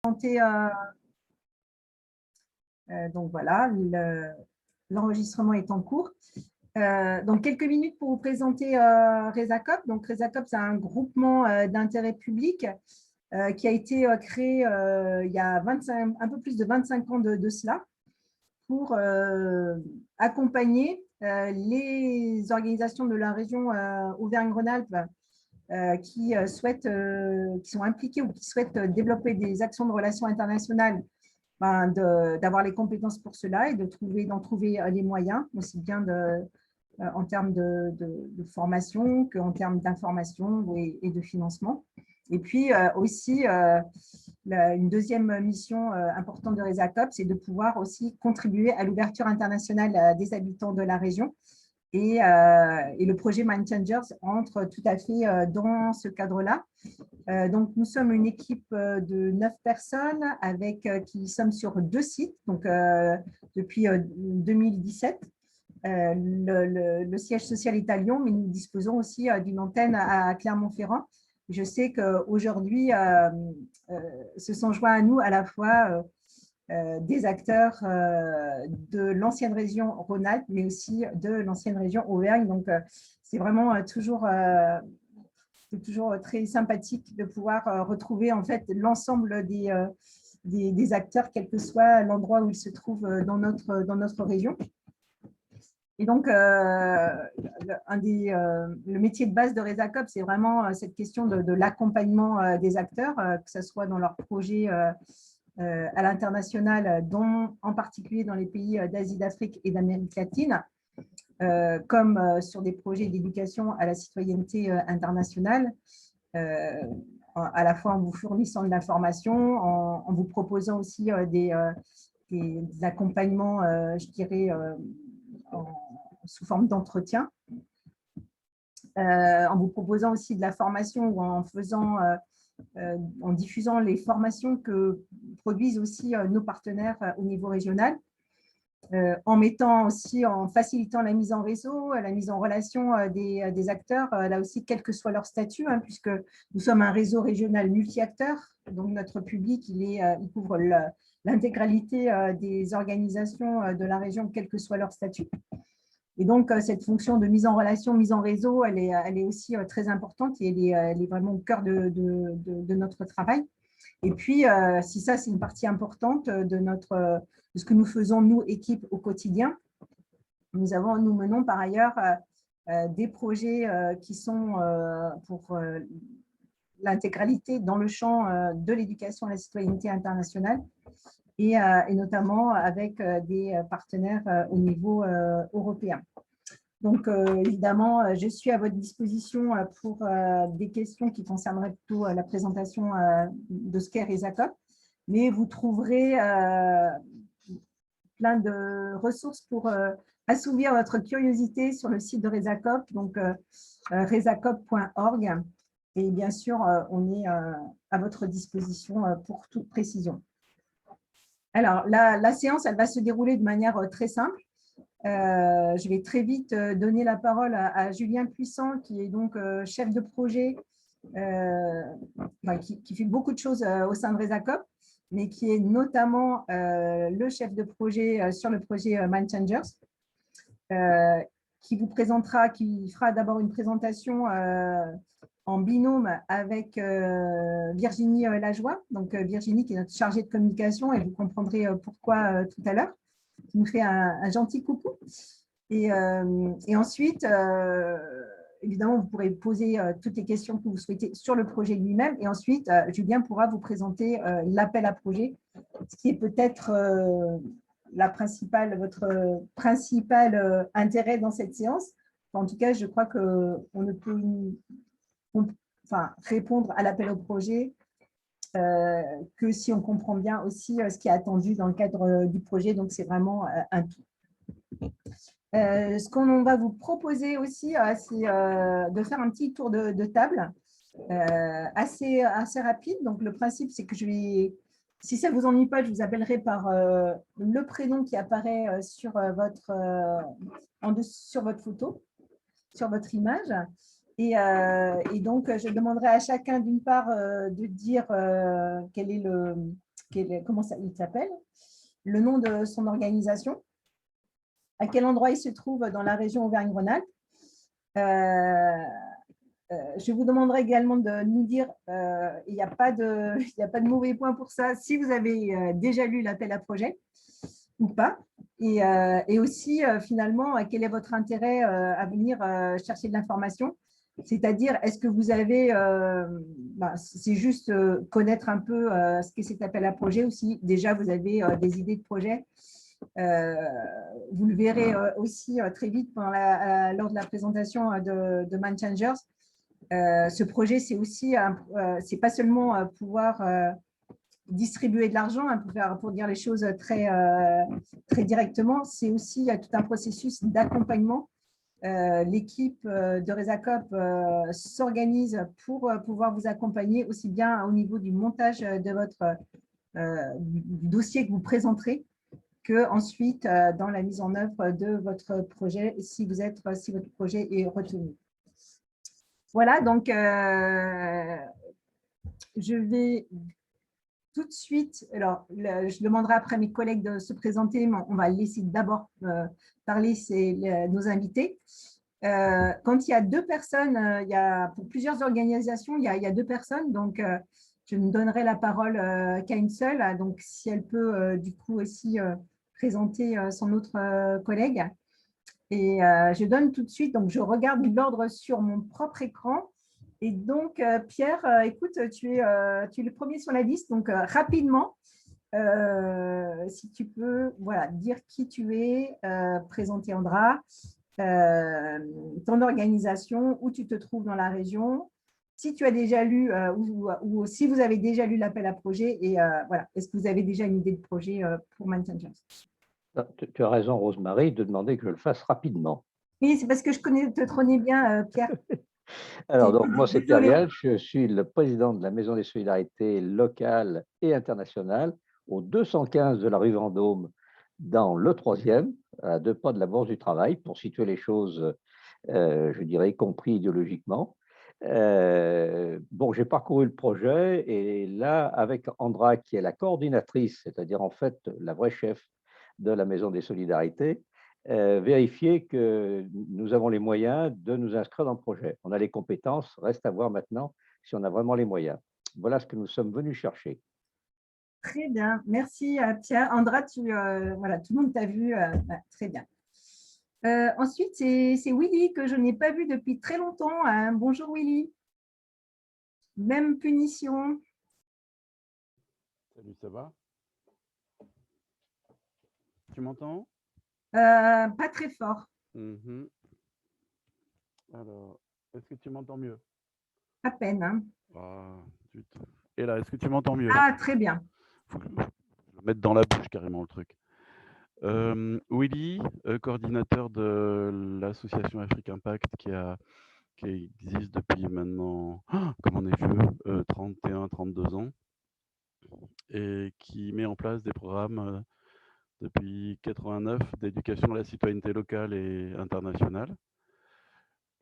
présenter, donc voilà, l'enregistrement est en cours. Donc, quelques minutes pour vous présenter RESACOP. Donc, RESACOP, c'est un groupement d'intérêt public qui a été créé il y a un peu plus de 25 ans de cela pour accompagner les organisations de la région Auvergne-Rhône-Alpes qui sont impliquées ou qui souhaitent développer des actions de relations internationales, d'avoir les compétences pour cela et d'en trouver les moyens, aussi bien en termes de formation qu'en termes d'information et de financement. Et puis aussi, une deuxième mission importante de RESACOP, c'est de pouvoir aussi contribuer à l'ouverture internationale des habitants de la région. Et le projet Mind Changers entre tout à fait dans ce cadre-là. Donc, nous sommes une équipe de 9 personnes qui sommes sur 2 sites donc, depuis 2017. Le siège social est à Lyon, mais nous disposons aussi d'une antenne à Clermont-Ferrand. Je sais qu'aujourd'hui, se sont joints à nous à la fois des acteurs de l'ancienne région Rhône-Alpes, mais aussi de l'ancienne région Auvergne. Donc, c'est vraiment toujours très sympathique de pouvoir retrouver en fait l'ensemble des acteurs, quel que soit l'endroit où ils se trouvent dans notre région. Et donc, le métier de base de RESACOP, c'est vraiment cette question de l'accompagnement des acteurs, que ce soit dans leurs projets à l'international, dont en particulier dans les pays d'Asie, d'Afrique et d'Amérique latine, comme sur des projets d'éducation à la citoyenneté internationale, à la fois en vous fournissant de l'information, en vous proposant aussi des accompagnements, je dirais, sous forme d'entretien, en vous proposant aussi de la formation ou en diffusant les formations que produisent aussi nos partenaires au niveau régional, en facilitant la mise en réseau, la mise en relation des acteurs, là aussi, quel que soit leur statut, puisque nous sommes un réseau régional multi-acteurs, donc notre public, il couvre l'intégralité des organisations de la région, quel que soit leur statut. Et donc, cette fonction de mise en relation, mise en réseau, elle est aussi très importante et elle est vraiment au cœur de notre travail. Et puis, si ça, c'est une partie importante de ce que nous faisons, nous, équipe, au quotidien, nous menons par ailleurs des projets qui sont pour l'intégralité dans le champ de l'éducation à la citoyenneté internationale et notamment avec des partenaires au niveau européen. Donc, évidemment, je suis à votre disposition pour des questions qui concerneraient plutôt la présentation de ce qu'est RESACOP, mais vous trouverez plein de ressources pour assouvir votre curiosité sur le site de RESACOP, donc resacop.org. Et bien sûr, on est à votre disposition pour toute précision. Alors, la séance, elle va se dérouler de manière très simple. Je vais très vite donner la parole à Julien Puissant, qui est donc chef de projet, qui fait beaucoup de choses au sein de RESACOP, mais qui est notamment le chef de projet sur le projet Mind Changers, qui fera d'abord une présentation en binôme avec Virginie Lajoie. Donc, Virginie qui est notre chargée de communication, et vous comprendrez pourquoi tout à l'heure, qui nous fait un gentil coucou. Et ensuite, évidemment, vous pourrez poser toutes les questions que vous souhaitez sur le projet lui-même. Et ensuite, Julien pourra vous présenter l'appel à projet, ce qui est peut-être votre principal intérêt dans cette séance. En tout cas, je crois qu'on ne peut répondre à l'appel au projet que si on comprend bien aussi ce qui est attendu dans le cadre du projet. Donc, c'est vraiment un tout. Ce qu'on va vous proposer aussi, c'est de faire un petit tour de table assez rapide. Donc, le principe, c'est que si ça ne vous ennuie pas, je vous appellerai par le prénom qui apparaît sur votre photo, sur votre image. Et donc, je demanderai à chacun, d'une part, de dire comment il s'appelle, le nom de son organisation, à quel endroit il se trouve dans la région Auvergne-Rhône-Alpes. Je vous demanderai également de nous dire, il n'y a pas de mauvais point pour ça, si vous avez déjà lu l'appel à projet ou pas. Et aussi, finalement, quel est votre intérêt à venir chercher de l'information? C'est-à-dire, est-ce que vous avez, c'est juste connaître un peu ce qu'est cet appel à projet, ou si déjà vous avez des idées de projet. Vous le verrez aussi très vite lors de la présentation de Mind Changers. Ce projet, c'est aussi, c'est pas seulement pouvoir distribuer de l'argent, pour dire les choses très directement, c'est aussi tout un processus d'accompagnement. L'équipe de Resacop s'organise pour pouvoir vous accompagner aussi bien au niveau du montage de du dossier que vous présenterez, que ensuite dans la mise en œuvre de votre projet, si votre projet est retenu. Voilà, donc je vais tout de suite, alors je demanderai après à mes collègues de se présenter, mais on va laisser d'abord parler nos invités. Quand il y a deux personnes, pour plusieurs organisations, il y a deux personnes, donc je ne donnerai la parole qu'à une seule, donc si elle peut du coup aussi présenter son autre collègue. Et je donne tout de suite, donc je regarde l'ordre sur mon propre écran. Et donc, Pierre, écoute, tu es le premier sur la liste, donc rapidement, si tu peux dire qui tu es, présenter Andra, ton organisation, où tu te trouves dans la région, si tu as déjà lu ou si vous avez déjà lu l'appel à projet, et est-ce que vous avez déjà une idée de projet pour Mind Changers? Tu as raison, Rosemary, de demander que je le fasse rapidement. Oui, c'est parce que je te connais bien, Pierre. Alors, donc, moi, c'est Pierre Vial, je suis le président de la Maison des Solidarités locale et internationale au 215 de la rue Vendôme, dans le 3e, à 2 pas de la Bourse du Travail, pour situer les choses, je dirais, y compris idéologiquement. Bon, j'ai parcouru le projet et là, avec Andra, qui est la coordinatrice, c'est-à-dire en fait la vraie chef de la Maison des Solidarités, vérifier que nous avons les moyens de nous inscrire dans le projet. On a les compétences, reste à voir maintenant si on a vraiment les moyens. Voilà ce que nous sommes venus chercher. Très bien, merci Pierre. Andra, tout le monde t'a vu, très bien. Ensuite, c'est Willy que je n'ai pas vu depuis très longtemps. Bonjour Willy. Même punition. Salut, ça va? Tu m'entends? Pas très fort. Alors, est-ce que tu m'entends mieux? À peine. Hein. Ah, zut. Et là, est-ce que tu m'entends mieux? Ah, très bien. Faut que je le mette dans la bouche carrément le truc. Willy, coordinateur de l'association Afrique Impact qui existe depuis maintenant, comme on est vieux, 31, 32 ans, et qui met en place des programmes depuis 89 d'éducation à la citoyenneté locale et internationale.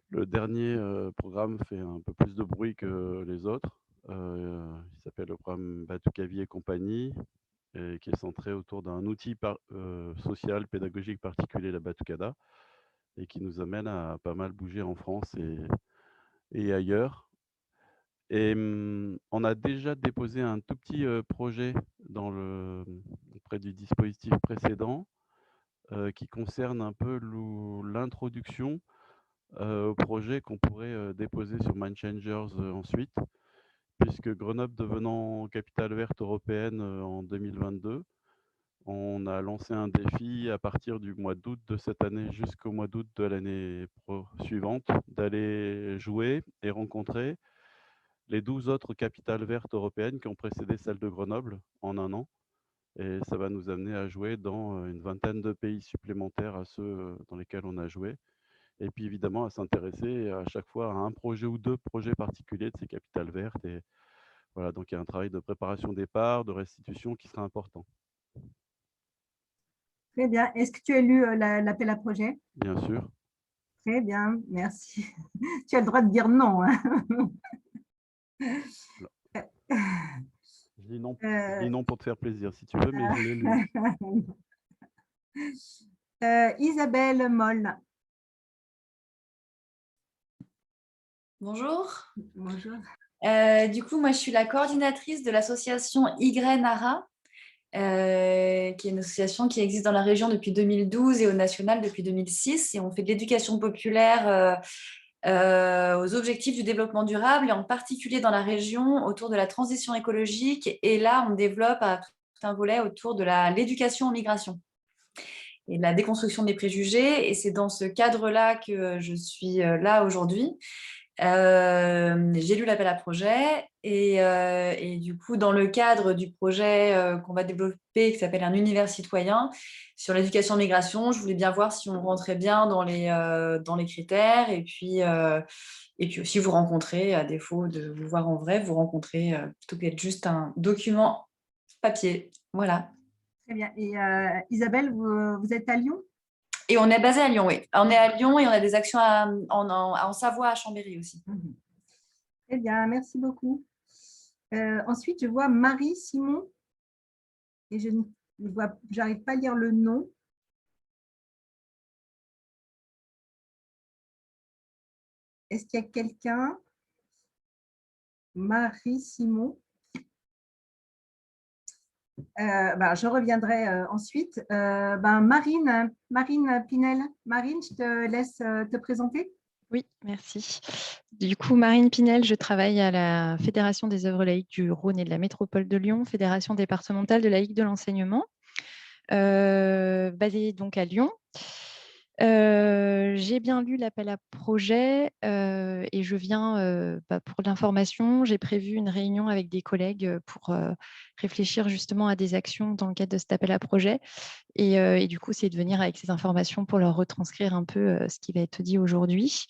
Le dernier programme fait un peu plus de bruit que les autres. Il s'appelle le programme Batukavi et compagnie, et qui est centré autour d'un outil social, pédagogique particulier, la Batukada, et qui nous amène à pas mal bouger en France et ailleurs. Et on a déjà déposé un tout petit projet auprès du dispositif précédent qui concerne un peu l'introduction au projet qu'on pourrait déposer sur Mind Changers ensuite, puisque Grenoble devenant capitale verte européenne en 2022, on a lancé un défi à partir du mois d'août de cette année jusqu'au mois d'août de l'année suivante, d'aller jouer et rencontrer les 12 autres capitales vertes européennes qui ont précédé celle de Grenoble en un an. Et ça va nous amener à jouer dans une vingtaine de pays supplémentaires à ceux dans lesquels on a joué. Et puis évidemment à s'intéresser à chaque fois à un projet ou deux projets particuliers de ces capitales vertes. Et voilà, donc il y a un travail de préparation départ, de restitution qui sera important. Très bien. Est-ce que tu as lu l'appel à projet? Bien sûr. Très bien, merci. Tu as le droit de dire non, hein. Alors, je Euh, dis non pour te faire plaisir si tu veux, mais je l'ai lu. Isabelle Moll. Bonjour. Bonjour. Du coup, moi, je suis la coordinatrice de l'association YNARA, qui est une association qui existe dans la région depuis 2012 et au national depuis 2006. Et on fait de l'éducation populaire aux objectifs du développement durable, et en particulier dans la région autour de la transition écologique. Et là, on développe tout un volet autour de l'éducation aux migrations et de la déconstruction des préjugés. Et c'est dans ce cadre-là que je suis là aujourd'hui. J'ai lu l'appel à projet et du coup, dans le cadre du projet qu'on va développer, qui s'appelle un univers citoyen sur l'éducation en migration, je voulais bien voir si on rentrait bien dans les critères, et puis aussi vous rencontrer, à défaut de vous voir en vrai, vous rencontrer plutôt qu'être juste un document papier. Voilà. Très bien. Et Isabelle, vous êtes à Lyon? Et on est basé à Lyon, oui. On est à Lyon et on a des actions en Savoie, à Chambéry aussi. Mhm. Très bien, merci beaucoup. Ensuite, je vois Marie Simon et je n'arrive pas à lire le nom. Est-ce qu'il y a quelqu'un? Marie Simon. Je reviendrai ensuite. Marine Pinel. Marine, je te laisse te présenter. Oui, merci. Du coup, Marine Pinel, je travaille à la Fédération des œuvres laïques du Rhône et de la métropole de Lyon, Fédération départementale de laïcs de l'enseignement, basée donc à Lyon. J'ai bien lu l'appel à projet et je viens pour l'information. J'ai prévu une réunion avec des collègues pour réfléchir justement à des actions dans le cadre de cet appel à projet. Et du coup, c'est de venir avec ces informations pour leur retranscrire un peu ce qui va être dit aujourd'hui.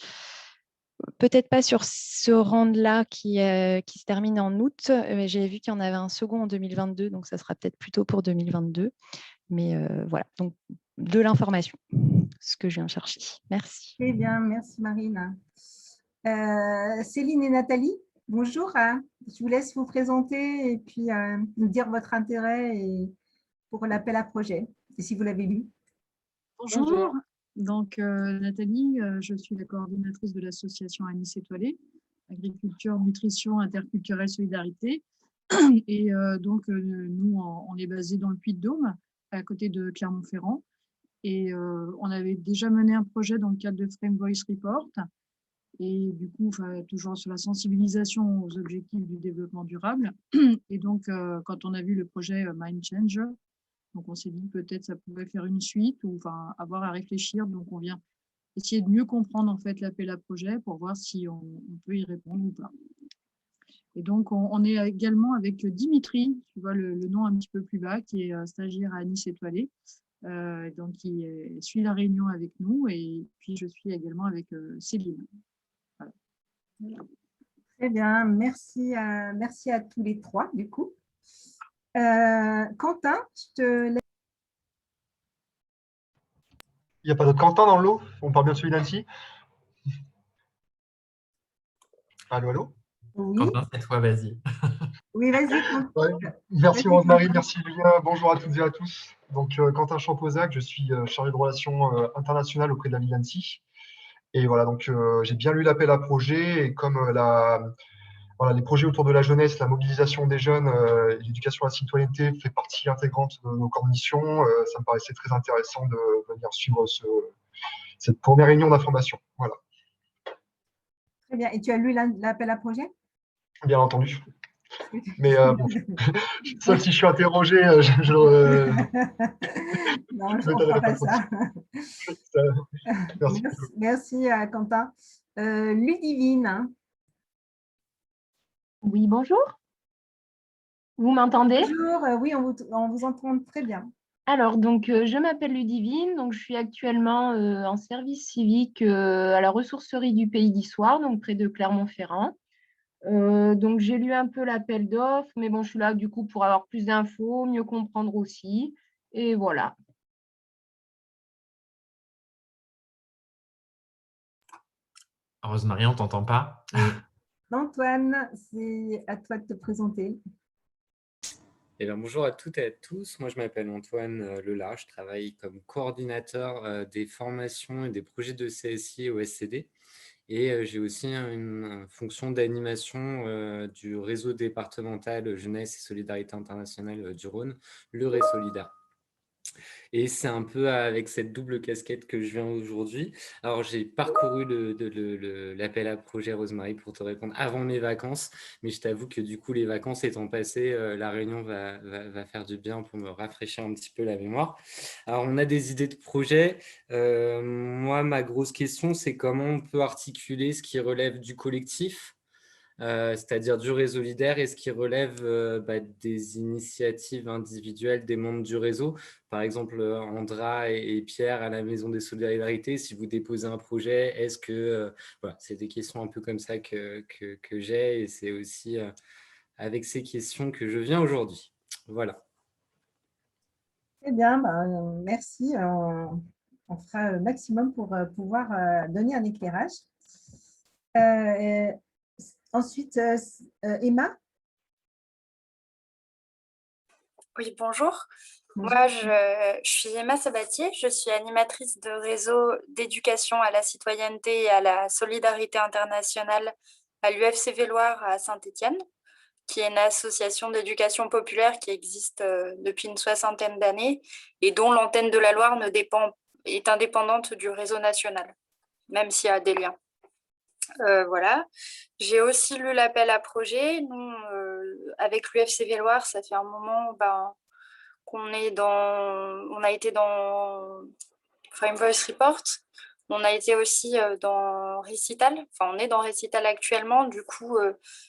Peut-être pas sur ce round-là qui se termine en août, mais j'ai vu qu'il y en avait un second en 2022, donc ça sera peut-être plutôt pour 2022. Mais voilà, donc de l'information, ce que je viens chercher. Merci. Très bien, merci Marine. Céline et Nathalie, bonjour. Je vous laisse vous présenter et puis nous dire votre intérêt pour l'appel à projet, et si vous l'avez lu. Bonjour, donc Nathalie, je suis la coordinatrice de l'association Anis Étoilée, Agriculture, Nutrition, Interculturelle, Solidarité. Et nous, on est basé dans le Puy-de-Dôme, à côté de Clermont-Ferrand. Et on avait déjà mené un projet dans le cadre de Frame Voice Report. Et du coup, toujours sur la sensibilisation aux objectifs du développement durable. Et donc, quand on a vu le projet Mind Changer, donc on s'est dit peut-être ça pourrait faire une suite ou avoir à réfléchir. Donc on vient essayer de mieux comprendre en fait l'appel à projet pour voir si on peut y répondre ou pas. Et donc on est également avec Dimitri, tu vois le nom un petit peu plus bas, qui est stagiaire à Nice Étoilée. Donc qui suit la réunion avec nous, et puis je suis également avec Céline. Voilà. Très bien, merci à tous les trois du coup. Quentin, je te laisse. Il n'y a pas d'autre Quentin dans le lot? On parle bien de celui d'Annecy? Allô, allô? Oui, Quentin, c'est toi, vas-y. oui, vas-y. Ouais, merci Vas-y, Rose-Marie, Quentin. merci Julien. Bonjour à toutes et à tous. Donc Quentin Champosac, je suis chargé de relations internationales auprès de la ville d'Annecy. Et voilà, donc j'ai bien lu l'appel à projet, et comme les projets autour de la jeunesse, la mobilisation des jeunes et l'éducation à la citoyenneté fait partie intégrante de nos corps de mission, ça me paraissait très intéressant de venir suivre cette première réunion d'information. Voilà, Très bien. Et tu as lu l'appel à projet? bien entendu. Mais bon, sauf si je suis interrogé, Non, je on ne fera m'étonnerai pas pas trop. ça. Merci. Merci Quentin. Ludivine. Oui, bonjour. Vous m'entendez? Bonjour, oui, on vous entend très bien. Alors, donc, je m'appelle Ludivine, donc je suis actuellement en service civique à la ressourcerie du Pays d'Issoire, donc près de Clermont-Ferrand. Donc, j'ai lu un peu l'appel d'offres, mais bon, je suis là du coup pour avoir plus d'infos, mieux comprendre aussi. Et voilà. Rosemary, on ne t'entend pas. Antoine, c'est à toi de te présenter. Eh bien, bonjour à toutes et à tous. Moi, je m'appelle Antoine Lela. Je travaille comme coordinateur des formations et des projets de CSI au SCD. Et j'ai aussi une fonction d'animation du réseau départemental Jeunesse et Solidarité Internationale du Rhône, le Ré-Solidaire. Et c'est un peu avec cette double casquette que je viens aujourd'hui. Alors, j'ai parcouru l'appel à projet Rosemary pour te répondre avant mes vacances, mais je t'avoue que du coup, les vacances étant passées, la réunion va faire du bien pour me rafraîchir un petit peu la mémoire. Alors, on a des idées de projet. Moi, ma grosse question, c'est comment on peut articuler ce qui relève du collectif, c'est-à-dire du réseau solidaire, et ce qui relève des initiatives individuelles des membres du réseau. Par exemple, Andra et Pierre à la Maison des Solidarités, si vous déposez un projet, est-ce que… voilà, c'est des questions un peu comme ça que j'ai, et c'est aussi avec ces questions que je viens aujourd'hui. Voilà. Eh bien, merci. On fera le maximum pour pouvoir donner un éclairage. Ensuite, Emma. Oui, bonjour. Bonjour. Moi, je suis Emma Sabatier. Je suis animatrice de réseau d'éducation à la citoyenneté et à la solidarité internationale à l'UFCV Loire à Saint-Étienne, qui est une association d'éducation populaire qui existe depuis une 60aine d'années et dont l'antenne de la Loire est indépendante du réseau national, même s'il y a des liens. Voilà. J'ai aussi lu l'appel à projet. Nous, avec l'UFCV Loire, ça fait un moment qu'on a été dans Frame Voice Report. On a été aussi dans Récital. Enfin, on est dans Récital actuellement. Du coup,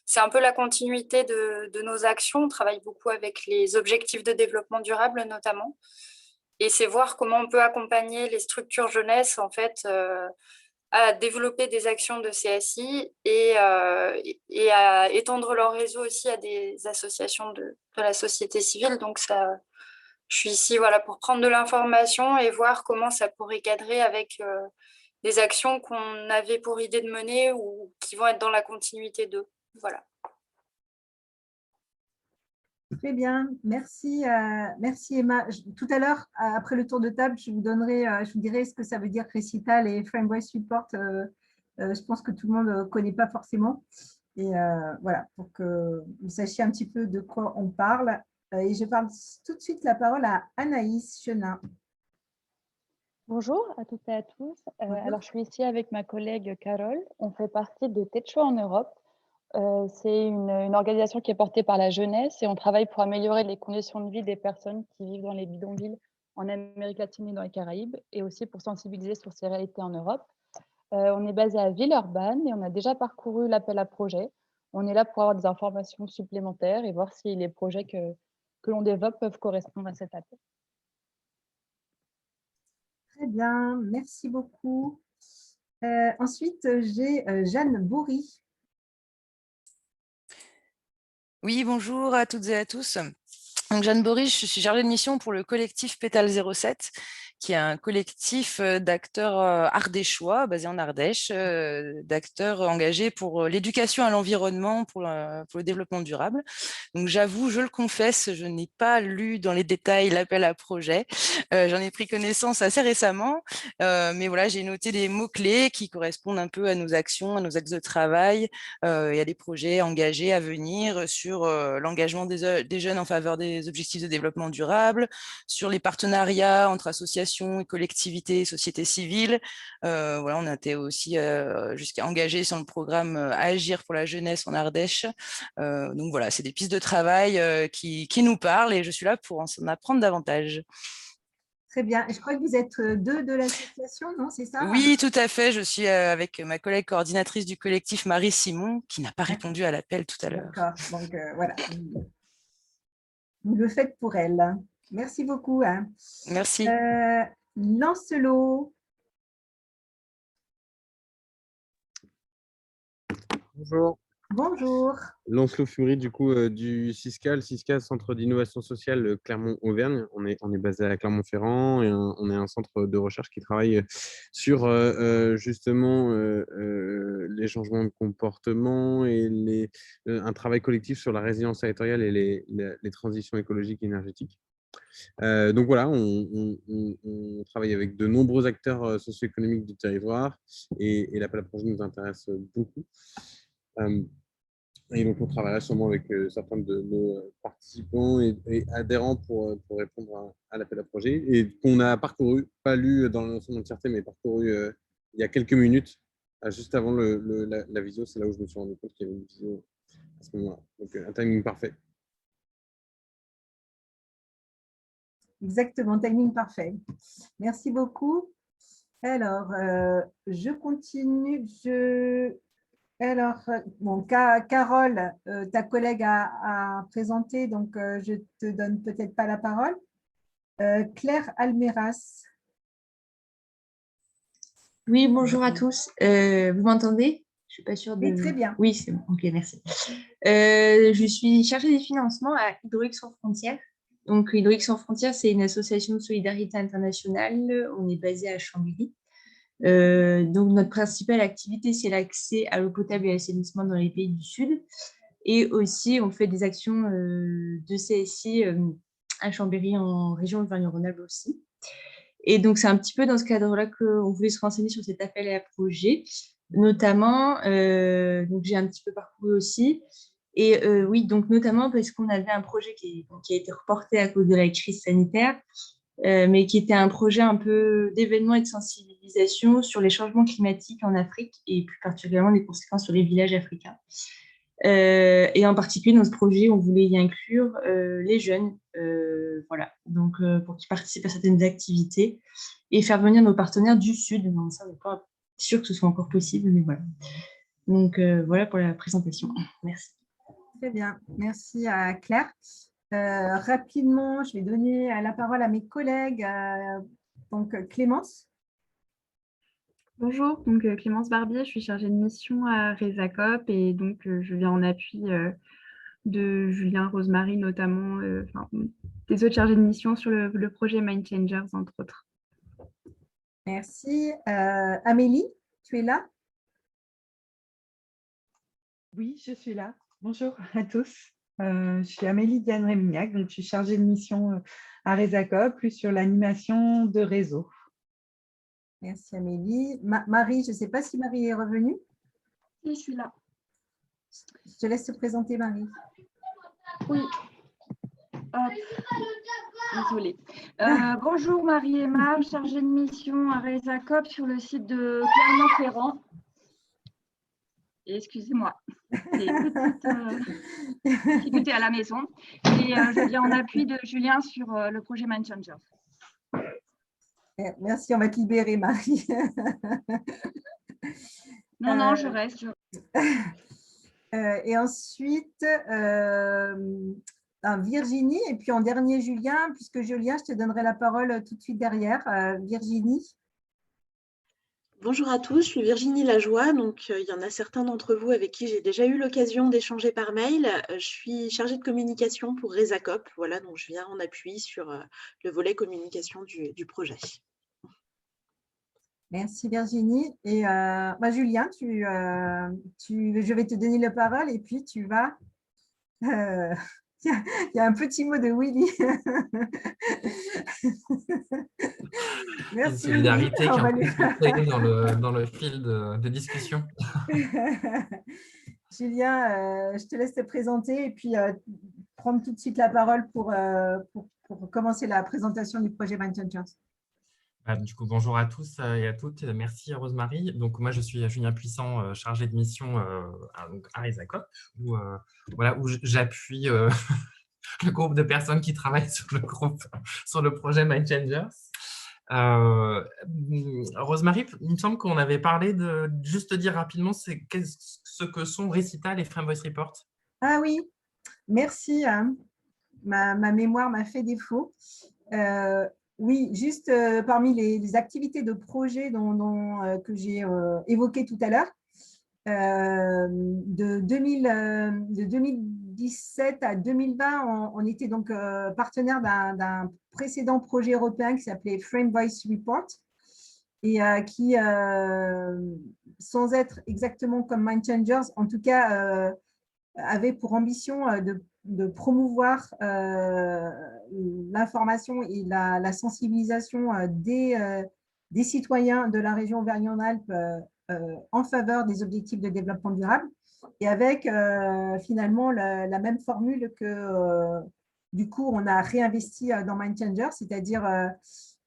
c'est un peu la continuité de nos actions. On travaille beaucoup avec les objectifs de développement durable, notamment. Et c'est voir comment on peut accompagner les structures jeunesse, en fait, à développer des actions de CSI et à étendre leur réseau aussi à des associations de la société civile. Donc, je suis ici pour prendre de l'information et voir comment ça pourrait cadrer avec des actions qu'on avait pour idée de mener ou qui vont être dans la continuité d'eux. Voilà. Très bien, merci, merci Emma. Tout à l'heure, après le tour de table, je vous dirai ce que ça veut dire Récital et Frame Voice Support. Je pense que tout le monde ne connaît pas forcément. Et voilà, pour que vous sachiez un petit peu de quoi on parle. Et je parle tout de suite la parole à Anaïs Chenin. Bonjour à toutes et à tous. Alors, je suis ici avec ma collègue Carole. On fait partie de Techo en Europe. C'est une organisation qui est portée par la jeunesse et on travaille pour améliorer les conditions de vie des personnes qui vivent dans les bidonvilles en Amérique latine et dans les Caraïbes, et aussi pour sensibiliser sur ces réalités en Europe. On est basé à Villeurbanne et on a déjà parcouru l'appel à projet. On est là pour avoir des informations supplémentaires et voir si les projets que l'on développe peuvent correspondre à cet appel. Très bien, merci beaucoup. Ensuite, j'ai Jeanne Bourri. Oui, bonjour à toutes et à tous. Donc, Jeanne Boris, je suis chargée de mission pour le collectif Pétale 07, qui est un collectif d'acteurs ardéchois, basé en Ardèche, d'acteurs engagés pour l'éducation à l'environnement, pour le développement durable. Donc, j'avoue, je le confesse, je n'ai pas lu dans les détails l'appel à projet. J'en ai pris connaissance assez récemment, mais voilà, j'ai noté des mots-clés qui correspondent un peu à nos actions, à nos axes de travail, et à des projets engagés à venir sur l'engagement des jeunes en faveur des objectifs de développement durable, sur les partenariats entre associations et collectivités et sociétés civiles. Voilà, on a été aussi jusqu'à engagés sur le programme Agir pour la jeunesse en Ardèche. Donc voilà, c'est des pistes de travail qui nous parlent et je suis là pour en apprendre davantage. Très bien. Et je crois que vous êtes deux de l'association, non? C'est ça? Oui, tout à fait. Je suis avec ma collègue coordinatrice du collectif, Marie Simon, qui n'a pas répondu à l'appel tout à l'heure. D'accord. Donc voilà, vous le faites pour elle. Merci beaucoup. Merci. Lancelot. Bonjour. Bonjour. Lancelot Fury, du coup, du CISCA. Le CISCA, Centre d'innovation sociale Clermont-Auvergne. On est basé à Clermont-Ferrand et on est un centre de recherche qui travaille sur justement les changements de comportement et un travail collectif sur la résilience territoriale et les transitions écologiques et énergétiques. Donc voilà, on travaille avec de nombreux acteurs socio-économiques du territoire et l'appel à projet nous intéresse beaucoup. Et donc, on travaillera sûrement avec certains de nos participants et adhérents pour répondre à l'appel à projet et qu'on a parcouru, pas lu dans son entièreté, mais parcouru il y a quelques minutes, juste avant la visio. C'est là où je me suis rendu compte qu'il y avait une visio à ce moment-là. Donc, un timing parfait. Exactement, timing parfait. Merci beaucoup. Alors, je continue. Alors, bon, Carole, ta collègue a présenté, donc je te donne peut-être pas la parole. Claire Almeras. Oui, bonjour à tous. Vous m'entendez? Je suis pas sûre de… Oui, très bien. Oui, c'est bon. Ok, merci. Je suis chargée des financements à Hydraulique sans frontières. Donc, Hydraulique sans frontières, c'est une association de solidarité internationale. On est basé à Chambéry. Donc, notre principale activité, c'est l'accès à l'eau potable et à l'assainissement dans les pays du Sud. Et aussi, on fait des actions de CSI à Chambéry, en région Auvergne-Rhône-Alpes aussi. Et donc, c'est un petit peu dans ce cadre-là qu'on voulait se renseigner sur cet appel à projet. Notamment, donc j'ai un petit peu parcouru aussi. Et oui, donc notamment parce qu'on avait un projet qui a été reporté à cause de la crise sanitaire, mais qui était un projet un peu d'événement et de sensibilisation sur les changements climatiques en Afrique et plus particulièrement les conséquences sur les villages africains. Et en particulier, dans ce projet, on voulait y inclure les jeunes, voilà, donc pour qu'ils participent à certaines activités et faire venir nos partenaires du Sud. Donc, ça, on n'est pas sûr que ce soit encore possible, mais voilà. Donc, voilà pour la présentation. Merci. Très bien, merci à Claire. Rapidement, je vais donner la parole à mes collègues. Donc, Clémence. Bonjour, donc Clémence Barbier, je suis chargée de mission à Resacop et donc je viens en appui de Julien Rosemary notamment, des autres chargés de mission sur le projet Mind Changers, entre autres. Merci. Amélie, tu es là? Oui, je suis là. Bonjour à tous. Je suis Amélie Diane Rémignac, donc je suis chargée de mission à Resacop, plus sur l'animation de réseau. Merci Amélie. Marie, je ne sais pas si Marie est revenue. Oui, je suis là. Je te laisse te présenter, Marie. Oui. Désolée. Bonjour Marie-Emma, chargée de mission à Resacop sur le site de Clermont-Ferrand. Excusez-moi, des petites difficultés à la maison. Et je viens en appui de Julien sur le projet Mind Changers. Merci, on va te libérer, Marie. Non, je reste. Et ensuite, Virginie, et puis en dernier, Julien, puisque Julien, je te donnerai la parole tout de suite derrière. Virginie. Bonjour à tous, je suis Virginie Lajoie, donc il y en a certains d'entre vous avec qui j'ai déjà eu l'occasion d'échanger par mail. Je suis chargée de communication pour Resacop, voilà, donc je viens en appui sur le volet communication du projet. Merci Virginie. Et Julien, je vais te donner la parole et puis tu vas… Il y a un petit mot de Willy. Merci. Une solidarité qui est incluse dans le fil de discussion. Julien, je te laisse te présenter et puis prendre tout de suite la parole pour commencer la présentation du projet Mind Changers. Du coup, bonjour à tous et à toutes. Merci Rosemary. Donc, moi, je suis Julien Puissant, chargé de mission à Resacop, où j'appuie le groupe de personnes qui travaillent sur le projet Mind Changers. Rosemary, il me semble qu'on avait parlé de juste dire rapidement ce que sont Recital et Frame Voice Report. Ah oui, merci. Ma mémoire m'a fait défaut. Oui, juste parmi les activités de projet que j'ai évoquées tout à l'heure, de 2017 à 2020, on était donc partenaire d'un précédent projet européen qui s'appelait Frame Voice Report et qui, sans être exactement comme Mind Changers, en tout cas, avait pour ambition de promouvoir l'information et la sensibilisation des citoyens de la région Auvergne-Rhône-Alpes en faveur des objectifs de développement durable, et avec finalement la même formule que du coup on a réinvesti dans Mind Changers, c'est-à-dire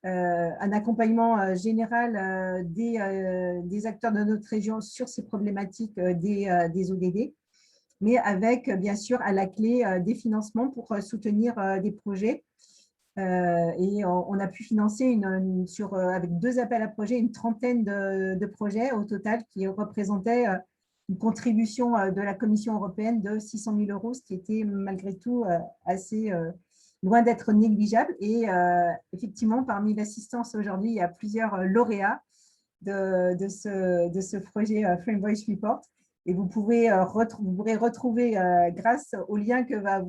un accompagnement général des acteurs de notre région sur ces problématiques des ODD, mais avec bien sûr à la clé des financements pour soutenir des projets. Et on a pu financer avec 2 appels à projets, une trentaine de projets au total qui représentaient une contribution de la Commission européenne de 600 000 €, ce qui était malgré tout assez loin d'être négligeable. Et effectivement, parmi l'assistance aujourd'hui, il y a plusieurs lauréats de ce projet Frame Voice Report. Et vous pourrez retrouver, grâce au lien que va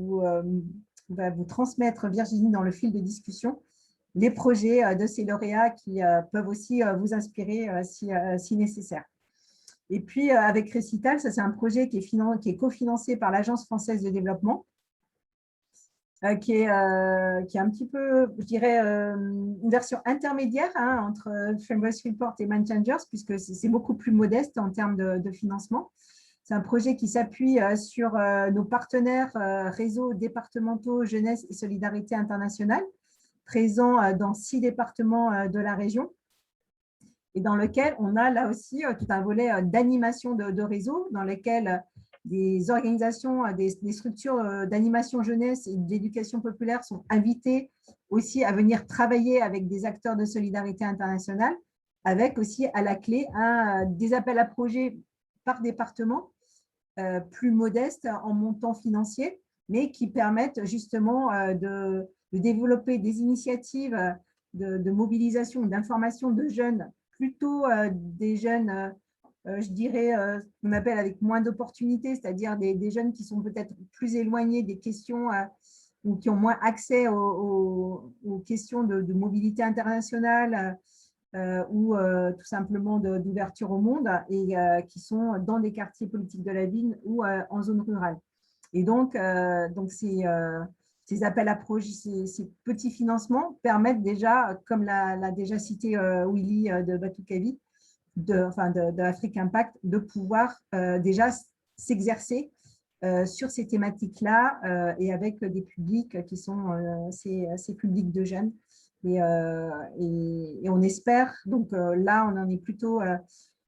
vous transmettre Virginie dans le fil de discussion, les projets de ces lauréats qui peuvent aussi vous inspirer si nécessaire. Et puis, avec Récital, ça c'est un projet qui est cofinancé par l'Agence française de développement, qui est un petit peu, je dirais, une version intermédiaire entre Frame Voice Report et Mind Changers, puisque c'est beaucoup plus modeste en termes de financement. C'est un projet qui s'appuie sur nos partenaires réseaux départementaux jeunesse et solidarité internationale, présents dans 6 départements de la région, et dans lequel on a là aussi tout un volet d'animation de réseau, dans lequel des organisations, des structures d'animation jeunesse et d'éducation populaire sont invitées aussi à venir travailler avec des acteurs de solidarité internationale, avec aussi à la clé des appels à projets par département, plus modestes en montant financier, mais qui permettent justement de développer des initiatives de mobilisation, d'information de jeunes, plutôt des jeunes, je dirais, qu'on appelle avec moins d'opportunités, c'est-à-dire des jeunes qui sont peut-être plus éloignés des questions ou qui ont moins accès aux questions de mobilité internationale ou tout simplement d'ouverture au monde, et qui sont dans des quartiers politiques de la ville ou en zone rurale. Et donc ces appels à projets, ces petits financements permettent déjà, comme l'a déjà cité Willy de Batoukavi, de Afrique Impact, de pouvoir déjà s'exercer sur ces thématiques-là et avec des publics qui sont ces publics de jeunes. Et on espère, donc là, on en est plutôt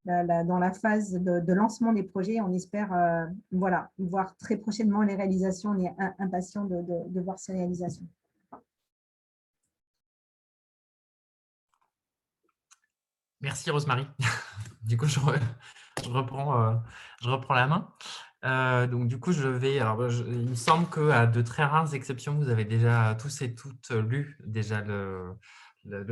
dans la phase de lancement des projets. On espère voilà, voir très prochainement les réalisations. On est impatient de voir ces réalisations. Merci Rosemary. Du coup, je reprends la main. Donc, du coup, il me semble qu'à de très rares exceptions, vous avez déjà tous et toutes lu déjà le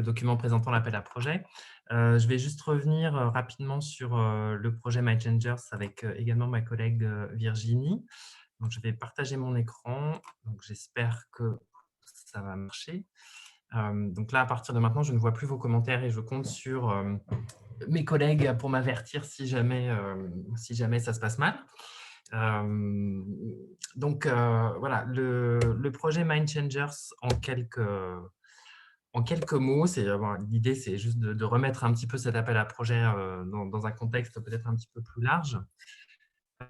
document présentant l'appel à projet. Je vais juste revenir rapidement sur le projet My Changers avec également ma collègue Virginie. Donc, je vais partager mon écran. Donc, j'espère que ça va marcher. Donc là, à partir de maintenant, je ne vois plus vos commentaires et je compte sur mes collègues pour m'avertir si jamais ça se passe mal. Donc, voilà, le projet Mind Changers en quelques mots, l'idée, c'est juste de remettre un petit peu cet appel à projet dans un contexte peut-être un petit peu plus large.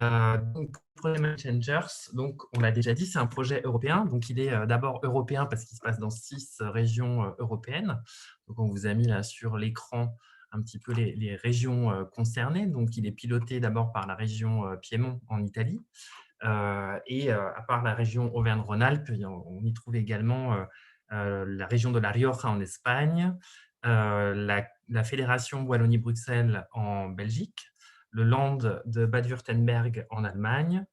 Donc, le projet Mind Changers, donc, on l'a déjà dit, c'est un projet européen. Donc, il est d'abord européen parce qu'il se passe dans 6 régions européennes. Donc, on vous a mis là sur l'écran un petit peu les régions concernées. Donc, il est piloté d'abord par la région Piémont en Italie. Et à part la région Auvergne-Rhône-Alpes, on y trouve également la région de La Rioja en Espagne, la fédération Wallonie-Bruxelles en Belgique, le Land de Bade-Württemberg en Allemagne,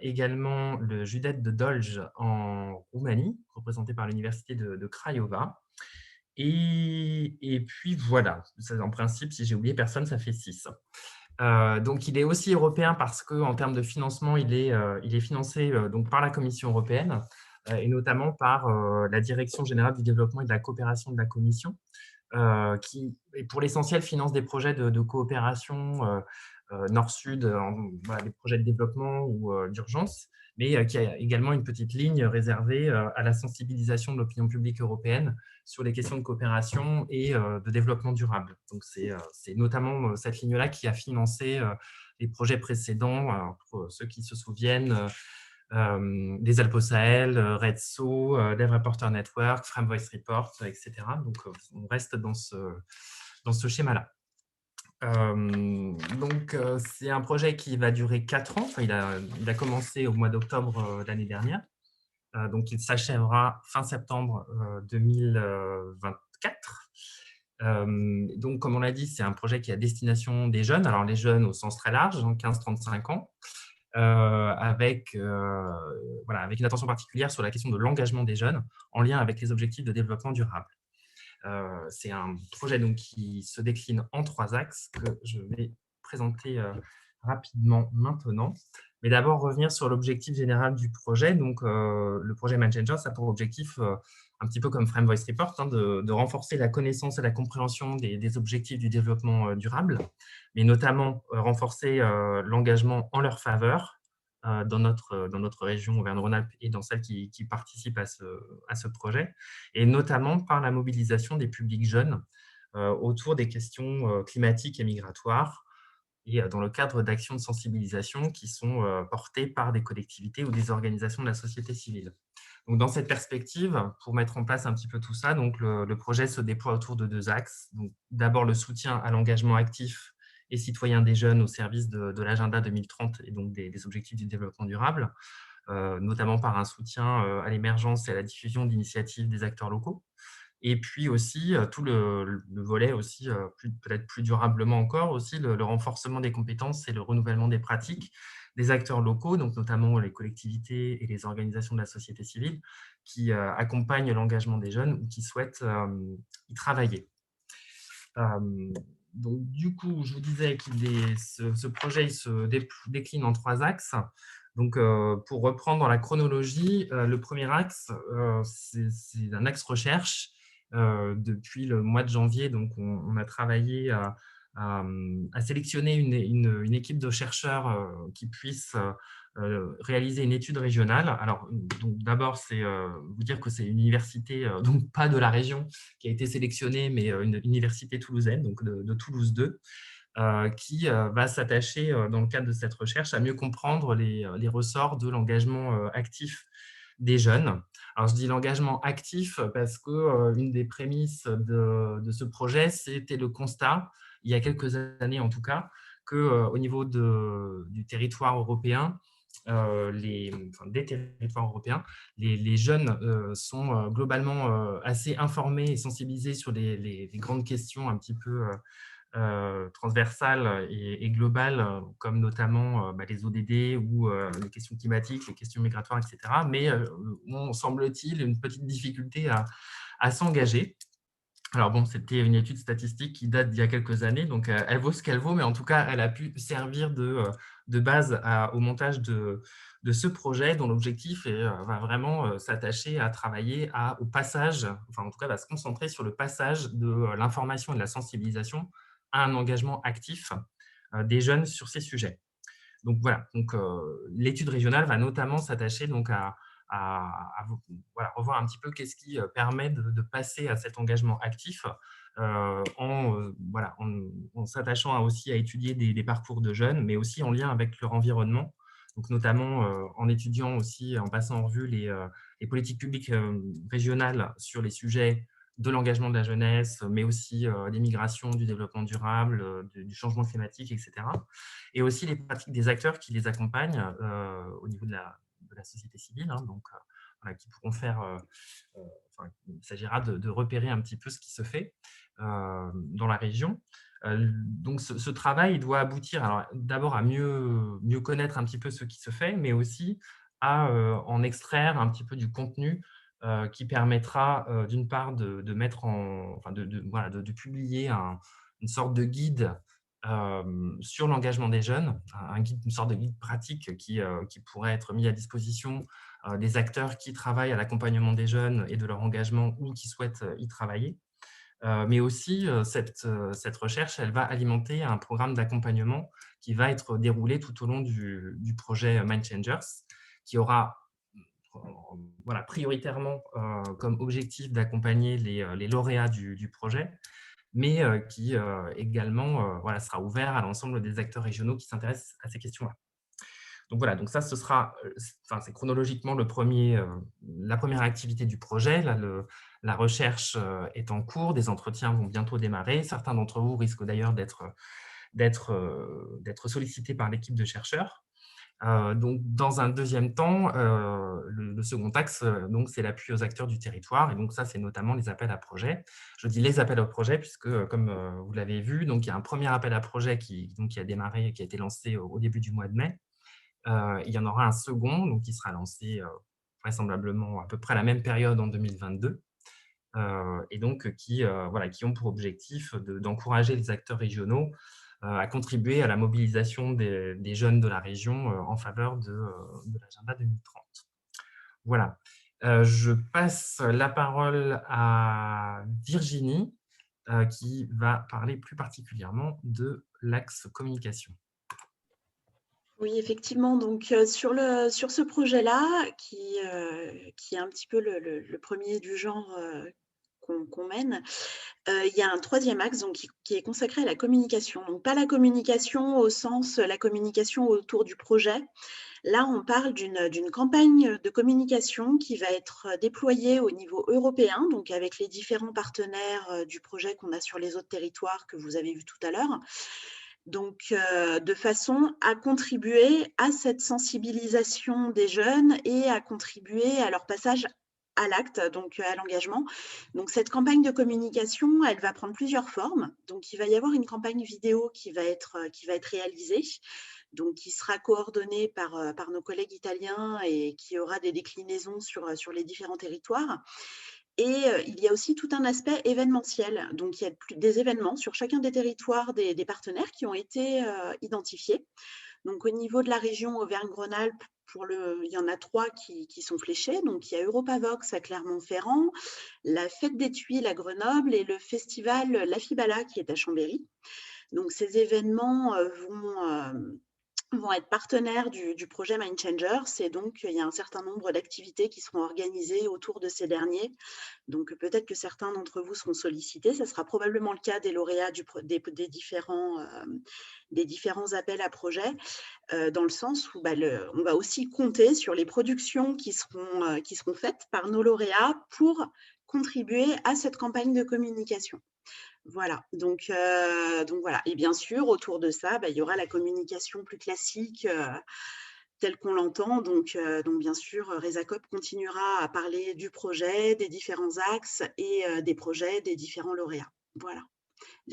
également le Județ de Dolj en Roumanie, représenté par l'université de Craiova. Et puis voilà, en principe, si j'ai oublié personne, ça fait 6. Donc, il est aussi européen parce qu'en termes de financement, il est financé donc, par la Commission européenne et notamment par la Direction générale du développement et de la coopération de la Commission, qui, pour l'essentiel, finance des projets de coopération nord-sud, voilà, des projets de développement ou d'urgence, mais qui a également une petite ligne réservée à la sensibilisation de l'opinion publique européenne sur les questions de coopération et de développement durable. Donc, c'est notamment cette ligne-là qui a financé les projets précédents, pour ceux qui se souviennent, des Alpes au Sahel, REDSO, Dev Reporter Network, Frame Voice Report, etc. Donc, on reste dans ce schéma-là. Donc, c'est un projet qui va durer 4 ans. Enfin, il a commencé au mois d'octobre l'année dernière. Donc, il s'achèvera fin septembre 2024. Donc, comme on l'a dit, c'est un projet qui est à destination des jeunes. Alors, les jeunes au sens très large, 15-35 ans, avec une attention particulière sur la question de l'engagement des jeunes en lien avec les objectifs de développement durable. C'est un projet donc, qui se décline en 3 axes que je vais présenter rapidement maintenant. Mais d'abord, revenir sur l'objectif général du projet. Donc, le projet MindChanger, ça a pour objectif, un petit peu comme Frame Voice Report, de renforcer la connaissance et la compréhension des objectifs du développement durable, mais notamment renforcer l'engagement en leur faveur dans notre région Auvergne-Rhône-Alpes et dans celles qui participent à ce projet, et notamment par la mobilisation des publics jeunes autour des questions climatiques et migratoires, et dans le cadre d'actions de sensibilisation qui sont portées par des collectivités ou des organisations de la société civile. Donc, dans cette perspective, pour mettre en place un petit peu tout ça, donc le projet se déploie autour de 2 axes. D'abord, le soutien à l'engagement actif et citoyen des jeunes au service de l'agenda 2030 et donc des objectifs du développement durable, notamment par un soutien à l'émergence et à la diffusion d'initiatives des acteurs locaux. Et puis aussi, tout le volet aussi, peut-être plus durablement encore, aussi le renforcement des compétences et le renouvellement des pratiques des acteurs locaux, donc notamment les collectivités et les organisations de la société civile qui accompagnent l'engagement des jeunes ou qui souhaitent y travailler. Donc, du coup, je vous disais que ce projet il se décline en 3 axes. Donc, pour reprendre dans la chronologie, le premier axe, c'est un axe recherche. Depuis le mois de janvier, donc on a travaillé à sélectionner une équipe de chercheurs qui puisse réaliser une étude régionale. Alors, d'abord, c'est vous dire que c'est une université, donc pas de la région, qui a été sélectionnée, mais une université toulousaine, donc de Toulouse 2, qui va s'attacher, dans le cadre de cette recherche, à mieux comprendre les ressorts de l'engagement actif des jeunes. Alors, je dis l'engagement actif parce qu'une des prémices de ce projet, c'était le constat, il y a quelques années en tout cas, qu'au niveau du territoire européen, des territoires européens, les jeunes sont globalement assez informés et sensibilisés sur les grandes questions un petit peu transversales et globales, comme notamment les ODD ou les questions climatiques, les questions migratoires, etc. Mais ont, semble-t-il, une petite difficulté à s'engager. Alors bon, c'était une étude statistique qui date d'il y a quelques années, donc elle vaut ce qu'elle vaut, mais en tout cas, elle a pu servir de base au montage de ce projet, dont l'objectif va vraiment s'attacher à travailler au passage, enfin en tout cas va se concentrer sur le passage de l'information et de la sensibilisation à un engagement actif des jeunes sur ces sujets. Donc voilà, l'étude régionale va notamment s'attacher donc à revoir un petit peu qu'est-ce qui permet de passer à cet engagement actif en s'attachant aussi à étudier des parcours de jeunes, mais aussi en lien avec leur environnement, donc notamment en étudiant aussi, en passant en revue les politiques publiques régionales sur les sujets de l'engagement de la jeunesse, mais aussi des migrations, du développement durable, du changement climatique, etc. Et aussi les pratiques des acteurs qui les accompagnent au niveau de la société civile, qui pourront faire, il s'agira de repérer un petit peu ce qui se fait dans la région. Donc, ce travail il doit aboutir d'abord à mieux connaître un petit peu ce qui se fait, mais aussi à en extraire un petit peu du contenu qui permettra d'une part de mettre de publier une sorte de guide sur l'engagement des jeunes, une sorte de guide pratique qui pourrait être mis à disposition des acteurs qui travaillent à l'accompagnement des jeunes et de leur engagement ou qui souhaitent y travailler. Mais aussi, cette recherche, elle va alimenter un programme d'accompagnement qui va être déroulé tout au long du projet Mind Changers, qui aura prioritairement comme objectif d'accompagner les lauréats du projet, mais qui également sera ouvert à l'ensemble des acteurs régionaux qui s'intéressent à ces questions-là. Donc voilà, donc ça, c'est chronologiquement la première activité du projet. Là, la recherche est en cours, des entretiens vont bientôt démarrer. Certains d'entre vous risquent d'ailleurs d'être sollicités par l'équipe de chercheurs. Donc, dans un deuxième temps, le second axe, c'est l'appui aux acteurs du territoire. Et donc, ça, c'est notamment les appels à projets. Je dis les appels à projets puisque, comme vous l'avez vu, donc, il y a un premier appel à projet qui a démarré, qui a été lancé au début du mois de mai. Il y en aura un second donc, qui sera lancé vraisemblablement à peu près à la même période en 2022. Et donc, qui ont pour objectif d'encourager les acteurs régionaux à contribuer à la mobilisation des jeunes de la région en faveur de l'agenda 2030. Voilà. Je passe la parole à Virginie, qui va parler plus particulièrement de l'axe communication. Oui, effectivement. Donc, sur ce projet-là, qui est un petit peu le premier du genre qu'on mène, il y a un troisième axe donc, qui est consacré à la communication. Donc, pas la communication au sens la communication autour du projet. Là, on parle d'une campagne de communication qui va être déployée au niveau européen, donc avec les différents partenaires du projet qu'on a sur les autres territoires que vous avez vus tout à l'heure. Donc, de façon à contribuer à cette sensibilisation des jeunes et à contribuer à leur passage à l'acte, donc à l'engagement. Donc, cette campagne de communication, elle va prendre plusieurs formes. Donc, il va y avoir une campagne vidéo qui va être réalisée, donc qui sera coordonnée par nos collègues italiens et qui aura des déclinaisons sur les différents territoires. Et il y a aussi tout un aspect événementiel. Donc, il y a des événements sur chacun des territoires des partenaires qui ont été identifiés. Donc, au niveau de la région Auvergne-Rhône-Alpes, il y en a 3 qui sont fléchés. Donc, il y a Europavox à Clermont-Ferrand, la Fête des Tuiles à Grenoble et le festival La Fibala qui est à Chambéry. Donc, ces événements vont être partenaires du projet Mind Changers et donc il y a un certain nombre d'activités qui seront organisées autour de ces derniers. Donc peut-être que certains d'entre vous seront sollicités. Ça sera probablement le cas des lauréats des différents appels à projets, dans le sens où on va aussi compter sur les productions qui seront faites par nos lauréats pour contribuer à cette campagne de communication. Voilà, donc voilà. Et bien sûr, autour de ça, il y aura la communication plus classique telle qu'on l'entend. Donc, bien sûr, RESACOP continuera à parler du projet, des différents axes et des projets des différents lauréats. Voilà.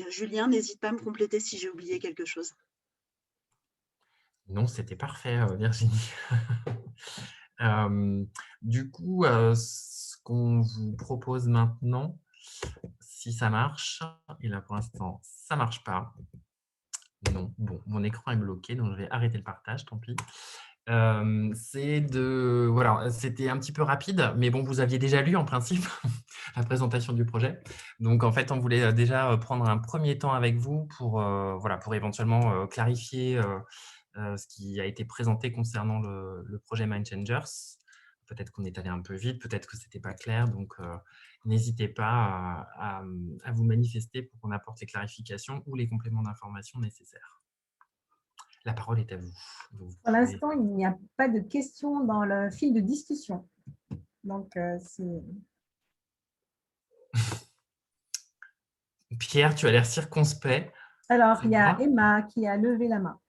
Julien, n'hésite pas à me compléter si j'ai oublié quelque chose. Non, c'était parfait, Virginie. Du coup, ce qu'on vous propose maintenant, si ça marche, et là pour l'instant ça marche pas. Non, bon, mon écran est bloqué, donc je vais arrêter le partage, tant pis. C'était un petit peu rapide, mais bon, vous aviez déjà lu en principe la présentation du projet. Donc en fait, on voulait déjà prendre un premier temps avec vous pour éventuellement clarifier ce qui a été présenté concernant le projet Mind Changers. Peut-être qu'on est allé un peu vite, peut-être que ce n'était pas clair, donc n'hésitez pas à vous manifester pour qu'on apporte les clarifications ou les compléments d'information nécessaires. La parole est à vous. Pour l'instant, il n'y a pas de questions dans le fil de discussion. Donc, Pierre, tu as l'air circonspect. Alors, il y a Emma qui a levé la main.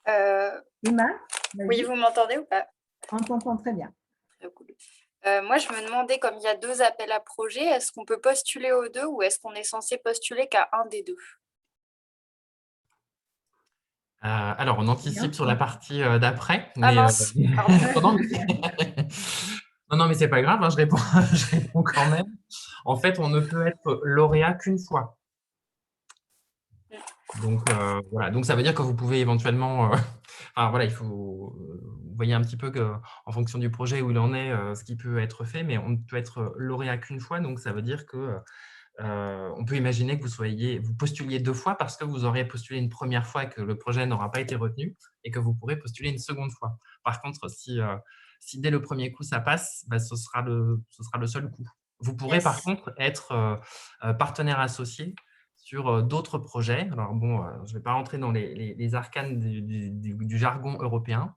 Emma, oui, vous m'entendez ou pas? On t'entend très bien. Très cool. Moi, je me demandais, comme il y a 2 appels à projets, est-ce qu'on peut postuler aux 2 ou est-ce qu'on est censé postuler qu'à un des 2? Alors, on anticipe sur la partie d'après. Ah mince, pardon. Non, mais c'est pas grave, hein, je réponds quand même. En fait, on ne peut être lauréat qu'une fois. Donc, voilà. Donc, ça veut dire que vous pouvez éventuellement… enfin, voilà, il faut… vous voyez un petit peu qu'en fonction du projet où il en est, ce qui peut être fait, mais on ne peut être lauréat qu'une fois. Donc, ça veut dire que… on peut imaginer que vous postuliez 2 fois parce que vous aurez postulé une première fois et que le projet n'aura pas été retenu et que vous pourrez postuler une seconde fois. Par contre, si dès le premier coup ça passe, bah, ce sera le seul coup. Vous pourrez par contre être partenaire associé sur d'autres projets. Alors bon, je ne vais pas rentrer dans les arcanes du jargon européen.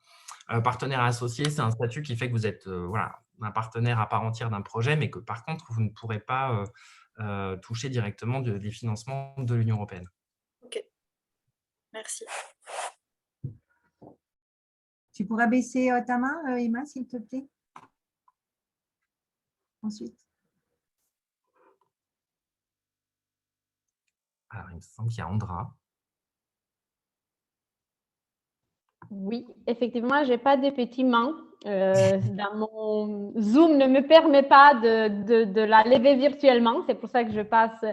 Partenaire associé, c'est un statut qui fait que vous êtes voilà, un partenaire à part entière d'un projet, mais que par contre, vous ne pourrez pas toucher directement des financements de l'Union européenne. Ok, merci. Tu pourras baisser ta main, Emma, s'il te plaît. Ensuite. Alors, il me semble qu'il y a Andra. Oui, effectivement, je n'ai pas de petites mains. Dans mon Zoom ne me permet pas de la lever virtuellement. C'est pour ça que je passe.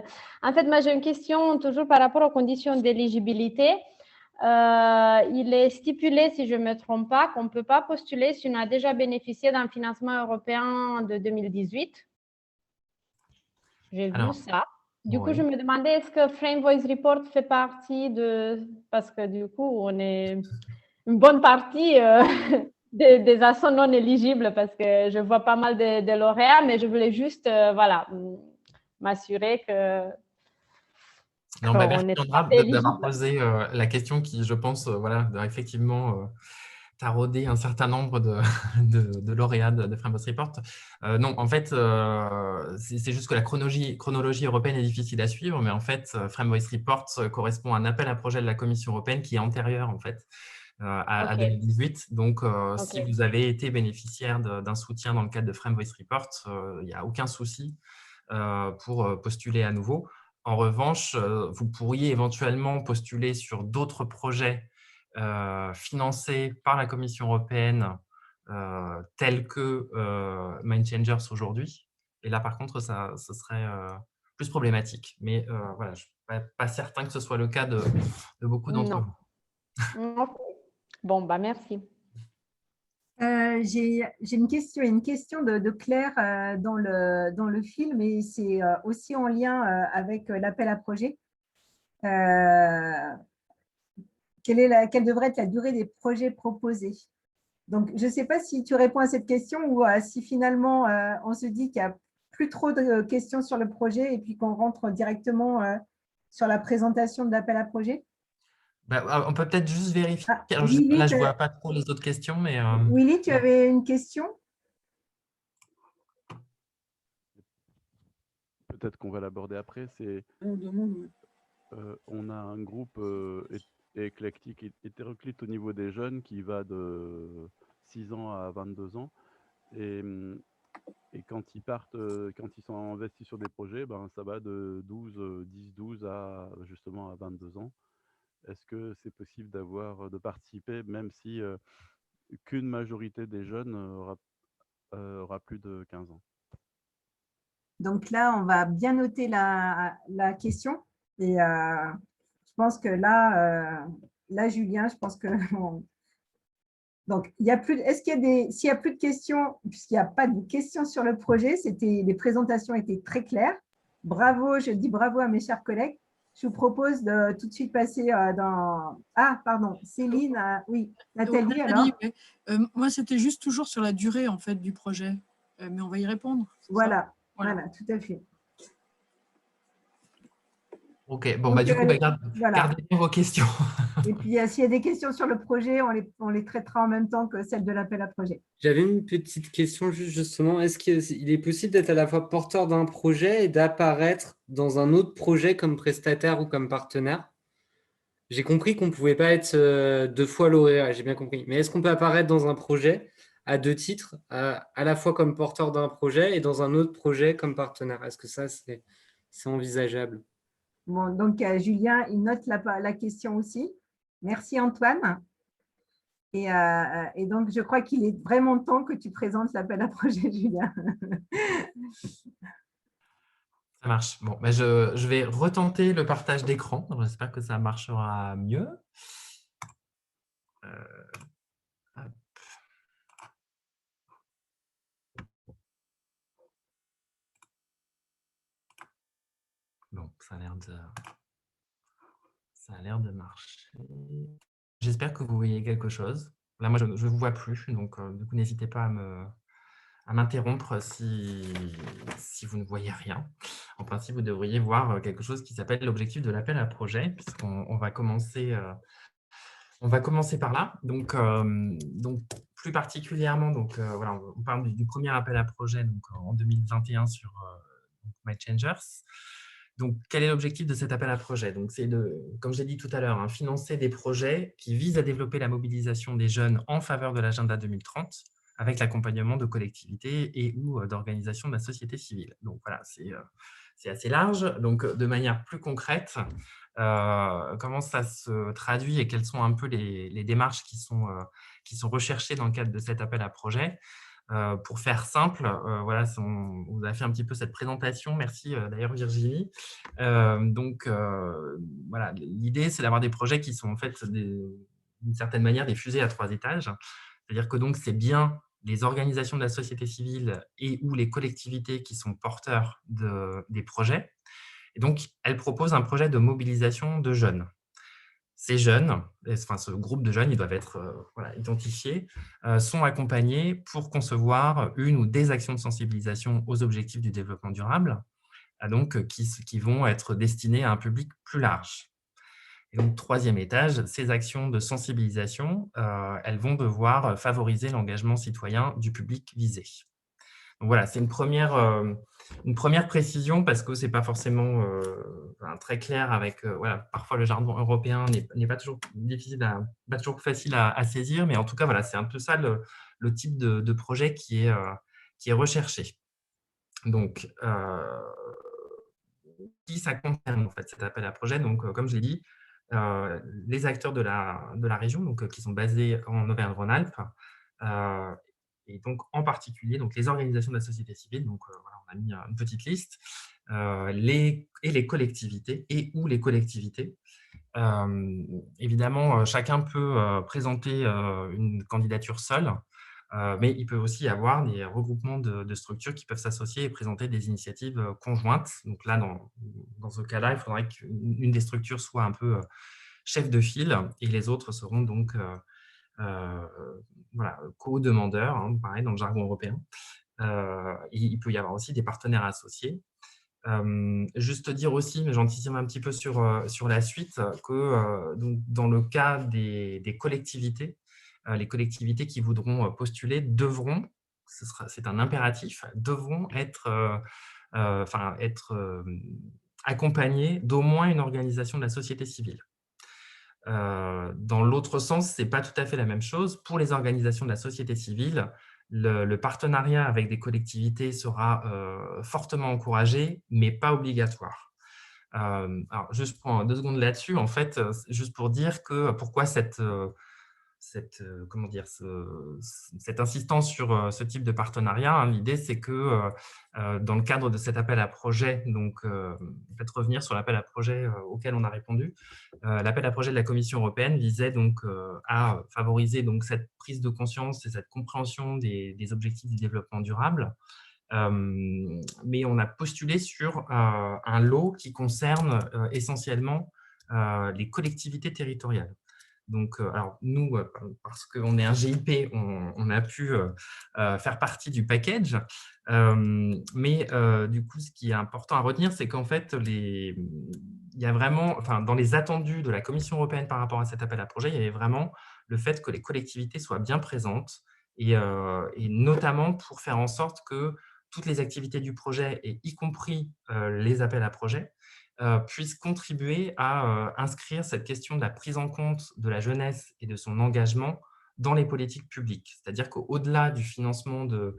En fait, moi, j'ai une question toujours par rapport aux conditions d'éligibilité. Il est stipulé, si je ne me trompe pas, qu'on ne peut pas postuler si on a déjà bénéficié d'un financement européen de 2018. J'ai vu ça. Du coup, je me demandais, est-ce que Frame Voice Report fait partie de… Parce que du coup, on est une bonne partie des assos non éligibles parce que je vois pas mal de lauréats, mais je voulais juste voilà, m'assurer que… Non, bah, merci Andra d'avoir posé la question qui, je pense, voilà, doit effectivement tarauder un certain nombre de lauréats de Frame Voice Report. Non, en fait, c'est juste que la chronologie européenne est difficile à suivre, mais en fait, Frame Voice Report correspond à un appel à projet de la Commission européenne qui est antérieur, en fait, à 2018. Donc, si vous avez été bénéficiaire d'un soutien dans le cadre de Frame Voice Report, il n'y a aucun souci pour postuler à nouveau. En revanche, vous pourriez éventuellement postuler sur d'autres projets financés par la Commission européenne tels que Mind Changers aujourd'hui. Et là, par contre, ce serait plus problématique. Mais voilà, je ne suis pas certain que ce soit le cas de beaucoup d'entre vous. Bon, bah merci. J'ai une question de Claire dans le film et c'est aussi en lien avec l'appel à projet. Quelle devrait être la durée des projets proposés? Donc, je ne sais pas si tu réponds à cette question ou si finalement on se dit qu'il n'y a plus trop de questions sur le projet et puis qu'on rentre directement sur la présentation de l'appel à projet. Bah, on peut peut-être juste vérifier. Alors, Willy, là, je ne vois pas trop les autres questions. Mais, Willy, tu avais une question? Peut-être qu'on va l'aborder après. On a un groupe éclectique, hétéroclite au niveau des jeunes qui va de 6 ans à 22 ans. Et quand ils partent, quand ils sont investis sur des projets, ben, ça va de 10-12 à justement à 22 ans. Est-ce que c'est possible de participer, même si qu'une majorité des jeunes aura plus de 15 ans? Donc là, on va bien noter la question. Et je pense que là, Julien, je pense que… Donc, est-ce qu'il y a s'il n'y a plus de questions, puisqu'il n'y a pas de questions sur le projet, les présentations étaient très claires. Bravo, je dis bravo à mes chers collègues. Je vous propose de tout de suite passer dans… Ah, pardon, Céline, oui, Nathalie, alors. Ouais. Moi, c'était juste toujours sur la durée, en fait, du projet. Mais on va y répondre. Voilà, tout à fait. Ok, bon, bah, du coup, gardez vos questions. Et puis, s'il y a des questions sur le projet, on les traitera en même temps que celles de l'appel à projet. J'avais une petite question justement. Est-ce qu'il est possible d'être à la fois porteur d'un projet et d'apparaître dans un autre projet comme prestataire ou comme partenaire? J'ai compris qu'on ne pouvait pas être 2 fois lauréat, j'ai bien compris. Mais est-ce qu'on peut apparaître dans un projet à 2 titres, à la fois comme porteur d'un projet et dans un autre projet comme partenaire? Est-ce que ça, c'est envisageable? Bon, donc, Julien, il note la question aussi. Merci, Antoine. Et donc, je crois qu'il est vraiment temps que tu présentes l'appel à projet, Julien. Ça marche. Bon, ben je vais retenter le partage d'écran. J'espère que ça marchera mieux. Hop. Bon, ça a l'air de marcher. J'espère que vous voyez quelque chose. Là, moi, je ne vous vois plus, donc du coup, n'hésitez pas à m'interrompre si vous ne voyez rien. En principe, vous devriez voir quelque chose qui s'appelle l'objectif de l'appel à projet, puisqu'on va commencer, par là. Donc plus particulièrement, voilà, on parle du premier appel à projet donc, en 2021 sur MyChangers. Donc, quel est l'objectif de cet appel à projet? Donc, c'est comme j'ai dit tout à l'heure, financer des projets qui visent à développer la mobilisation des jeunes en faveur de l'agenda 2030 avec l'accompagnement de collectivités et ou d'organisations de la société civile. Donc, voilà, c'est assez large. Donc, de manière plus concrète, comment ça se traduit et quelles sont un peu les démarches qui sont recherchées dans le cadre de cet appel à projet? Pour faire simple, voilà, on vous a fait un petit peu cette présentation. Merci d'ailleurs Virginie. Voilà, l'idée, c'est d'avoir des projets qui sont en fait d'une certaine manière des fusées à 3 étages. C'est-à-dire que donc c'est bien les organisations de la société civile et ou les collectivités qui sont porteurs des projets. Et donc, elles proposent un projet de mobilisation de jeunes. Ces jeunes, enfin ce groupe de jeunes, ils doivent être identifiés, sont accompagnés pour concevoir une ou des actions de sensibilisation aux objectifs du développement durable, donc qui vont être destinées à un public plus large. Et donc, 3e étage, ces actions de sensibilisation, elles vont devoir favoriser l'engagement citoyen du public visé. Donc voilà, c'est une première précision parce que ce n'est pas forcément très clair avec… voilà, parfois, le jargon européen n'est pas toujours pas toujours facile à saisir, mais en tout cas, voilà, c'est un peu ça le type de projet qui est recherché. Donc, qui ça concerne, en fait, cet appel à projet? Donc, comme je l'ai dit, les acteurs de la région, donc, qui sont basés en Auvergne-Rhône-Alpes, et donc en particulier donc, les organisations de la société civile, donc voilà, on a mis une petite liste, les collectivités et ou les collectivités. Évidemment, chacun peut présenter une candidature seule, mais il peut aussi y avoir des regroupements de structures qui peuvent s'associer et présenter des initiatives conjointes. Donc là, dans ce cas-là, il faudrait qu'une des structures soit un peu chef de file et les autres seront donc voilà, co-demandeurs, pareil dans le jargon européen. Il peut y avoir aussi des partenaires associés. Juste dire aussi, mais j'anticipe un petit peu sur la suite, que donc, dans le cas des collectivités, les collectivités qui voudront postuler devront, c'est un impératif, devront être accompagnées d'au moins une organisation de la société civile. Dans l'autre sens, ce n'est pas tout à fait la même chose. Pour les organisations de la société civile, le partenariat avec des collectivités sera fortement encouragé, mais pas obligatoire. Alors, juste pour 2 secondes là-dessus, en fait, juste pour dire que pourquoi cette insistance sur ce type de partenariat. L'idée, c'est que dans le cadre de cet appel à projet, donc peut-être revenir sur l'appel à projet auquel on a répondu, l'appel à projet de la Commission européenne visait donc à favoriser donc cette prise de conscience et cette compréhension des objectifs du développement durable. Mais on a postulé sur un lot qui concerne essentiellement les collectivités territoriales. Donc, alors nous, parce qu'on est un GIP, on a pu faire partie du package. Mais du coup, ce qui est important à retenir, c'est qu'en fait, il y a vraiment, enfin, dans les attendus de la Commission européenne par rapport à cet appel à projet, il y avait vraiment le fait que les collectivités soient bien présentes et notamment pour faire en sorte que toutes les activités du projet, et y compris les appels à projet, puissent contribuer à inscrire cette question de la prise en compte de la jeunesse et de son engagement dans les politiques publiques. C'est-à-dire qu'au-delà du financement de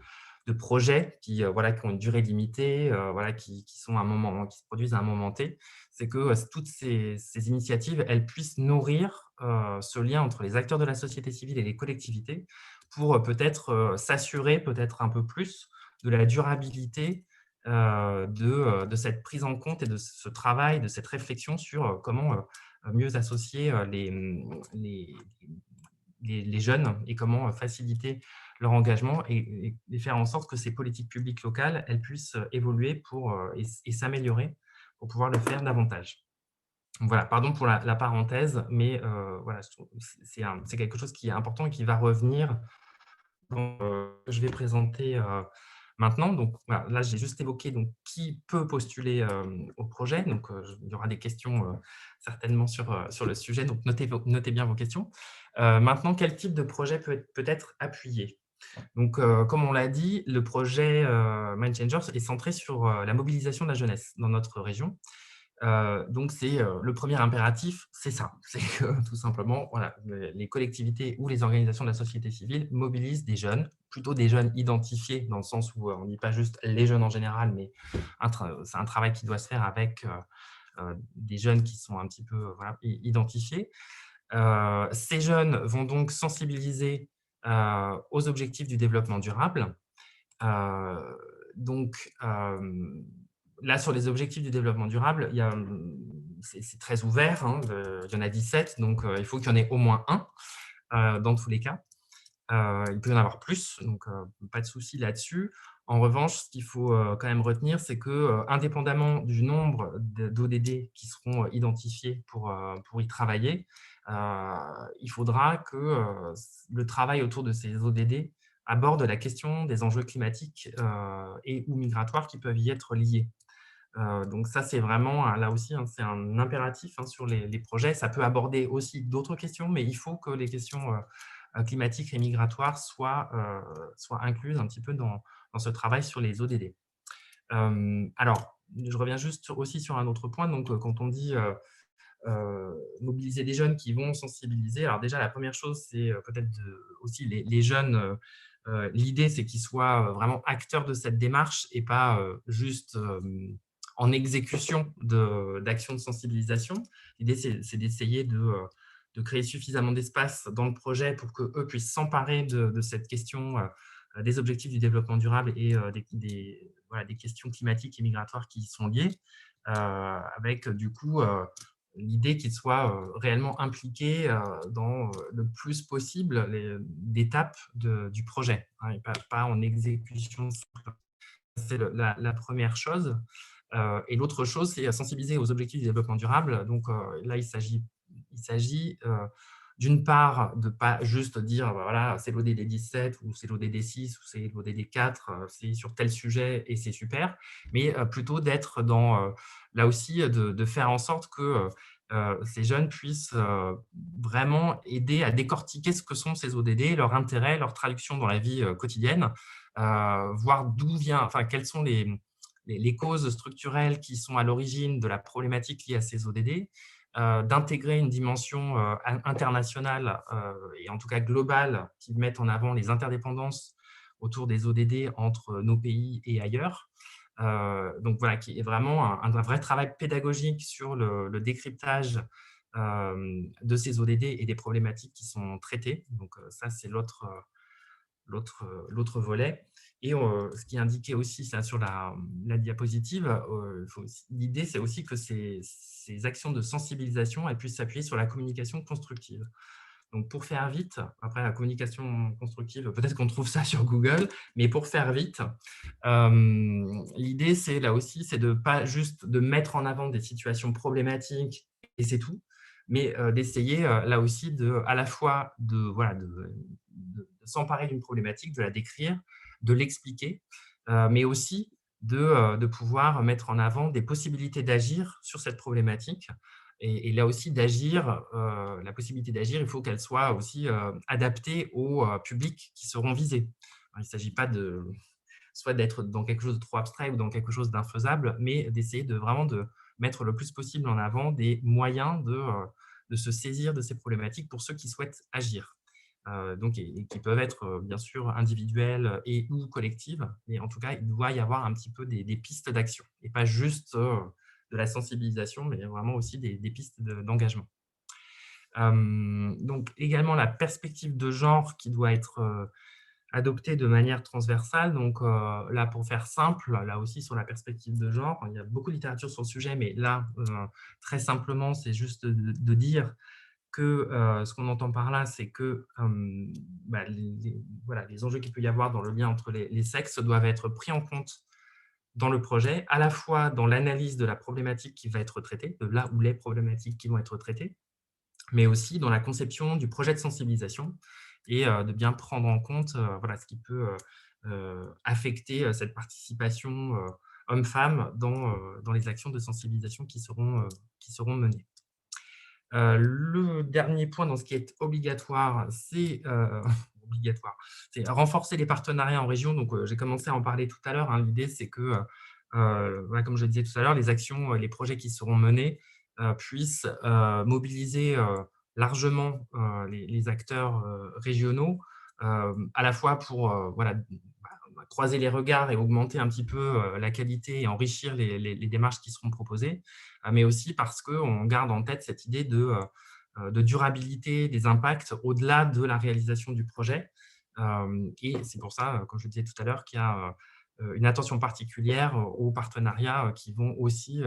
projets qui ont une durée limitée, qui se produisent à un moment T, c'est que toutes ces initiatives, elles puissent nourrir ce lien entre les acteurs de la société civile et les collectivités pour peut-être s'assurer peut-être un peu plus de la durabilité de cette prise en compte et de ce travail, de cette réflexion sur comment mieux associer les jeunes et comment faciliter leur engagement et faire en sorte que ces politiques publiques locales, elles puissent évoluer et s'améliorer pour pouvoir le faire davantage. Voilà, pardon pour la parenthèse, mais voilà, c'est quelque chose qui est important et qui va revenir dans que je vais présenter maintenant. Donc, voilà, là, j'ai juste évoqué donc, qui peut postuler au projet. Donc, il y aura des questions certainement sur le sujet, donc notez bien vos questions. Maintenant, quel type de projet peut être appuyé? Donc, comme on l'a dit, le projet Mind Changers est centré sur la mobilisation de la jeunesse dans notre région. Donc, le premier impératif, c'est ça. C'est que tout simplement, voilà, les collectivités ou les organisations de la société civile mobilisent des jeunes, plutôt des jeunes identifiés, dans le sens où on ne dit pas juste les jeunes en général, mais c'est un travail qui doit se faire avec des jeunes qui sont un petit peu voilà, identifiés. Ces jeunes vont donc sensibiliser aux objectifs du développement durable. Là, sur les objectifs du développement durable, c'est très ouvert, hein, il y en a 17, donc il faut qu'il y en ait au moins un dans tous les cas. Il peut y en avoir plus, donc pas de souci là-dessus. En revanche, ce qu'il faut quand même retenir, c'est que indépendamment du nombre d'ODD qui seront identifiés pour y travailler, il faudra que le travail autour de ces ODD aborde la question des enjeux climatiques et ou migratoires qui peuvent y être liés. Donc ça, c'est vraiment, là aussi, hein, c'est un impératif hein, sur les projets. Ça peut aborder aussi d'autres questions, mais il faut que les questions climatiques et migratoires soient incluses un petit peu dans ce travail sur les ODD. Alors, je reviens juste aussi sur un autre point. Donc, quand on dit mobiliser des jeunes qui vont sensibiliser, alors déjà, la première chose, c'est peut-être aussi les jeunes. L'idée, c'est qu'ils soient vraiment acteurs de cette démarche et pas juste en exécution d'actions de sensibilisation. L'idée, c'est d'essayer de créer suffisamment d'espace dans le projet pour qu'eux puissent s'emparer de cette question des objectifs du développement durable et des questions climatiques et migratoires qui y sont liées, avec du coup l'idée qu'ils soient réellement impliqués dans le plus possible d'étapes du projet, hein, et pas en exécution. C'est la première chose. Et l'autre chose, c'est sensibiliser aux objectifs du développement durable. Donc là, il s'agit d'une part de ne pas juste dire voilà, c'est l'ODD 17 ou c'est l'ODD 6 ou c'est l'ODD 4, c'est sur tel sujet et c'est super, mais plutôt d'être dans, là aussi, de faire en sorte que ces jeunes puissent vraiment aider à décortiquer ce que sont ces ODD, leur intérêt, leur traduction dans la vie quotidienne, voir d'où vient, enfin, quelles sont les causes structurelles qui sont à l'origine de la problématique liée à ces ODD, d'intégrer une dimension internationale et en tout cas globale qui mette en avant les interdépendances autour des ODD entre nos pays et ailleurs. Donc voilà, qui est vraiment un vrai travail pédagogique sur le décryptage de ces ODD et des problématiques qui sont traitées. Donc ça, c'est l'autre volet. Et ce qui est indiqué aussi ça, sur la diapositive, l'idée, c'est aussi que ces actions de sensibilisation elles puissent s'appuyer sur la communication constructive. Donc, pour faire vite, après la communication constructive, peut-être qu'on trouve ça sur Google, mais pour faire vite, l'idée, c'est là aussi, c'est de pas juste de mettre en avant des situations problématiques et c'est tout, mais d'essayer là aussi à la fois de s'emparer d'une problématique, de la décrire, de l'expliquer, mais aussi de pouvoir mettre en avant des possibilités d'agir sur cette problématique. Et là aussi, d'agir, la possibilité d'agir, il faut qu'elle soit aussi adaptée aux publics qui seront visés. Alors, il ne s'agit pas soit d'être dans quelque chose de trop abstrait ou dans quelque chose d'infaisable, mais d'essayer vraiment de mettre le plus possible en avant des moyens de se saisir de ces problématiques pour ceux qui souhaitent agir. Donc, et qui peuvent être bien sûr individuelles et ou collectives, mais en tout cas, il doit y avoir un petit peu des pistes d'action et pas juste de la sensibilisation, mais vraiment aussi des pistes d'engagement. Donc, également la perspective de genre qui doit être adopté de manière transversale. Donc là, pour faire simple, là aussi sur la perspective de genre, il y a beaucoup de littérature sur le sujet, mais là, très simplement, c'est juste de dire que ce qu'on entend par là, c'est que voilà, les enjeux qu'il peut y avoir dans le lien entre les sexes doivent être pris en compte dans le projet, à la fois dans l'analyse de la problématique qui va être traitée, de là où les problématiques qui vont être traitées, mais aussi dans la conception du projet de sensibilisation et de bien prendre en compte voilà, ce qui peut affecter cette participation homme-femme dans les actions de sensibilisation qui seront menées. Le dernier point dans ce qui est obligatoire, c'est renforcer les partenariats en région. Donc, j'ai commencé à en parler tout à l'heure. Hein. L'idée, c'est que, comme je le disais tout à l'heure, les actions, les projets qui seront menés puissent mobiliser largement les acteurs régionaux, à la fois pour voilà, croiser les regards et augmenter un petit peu la qualité et enrichir les démarches qui seront proposées, mais aussi parce qu'on garde en tête cette idée de durabilité des impacts au-delà de la réalisation du projet. Et c'est pour ça, comme je le disais tout à l'heure, qu'il y a une attention particulière aux partenariats qui vont aussi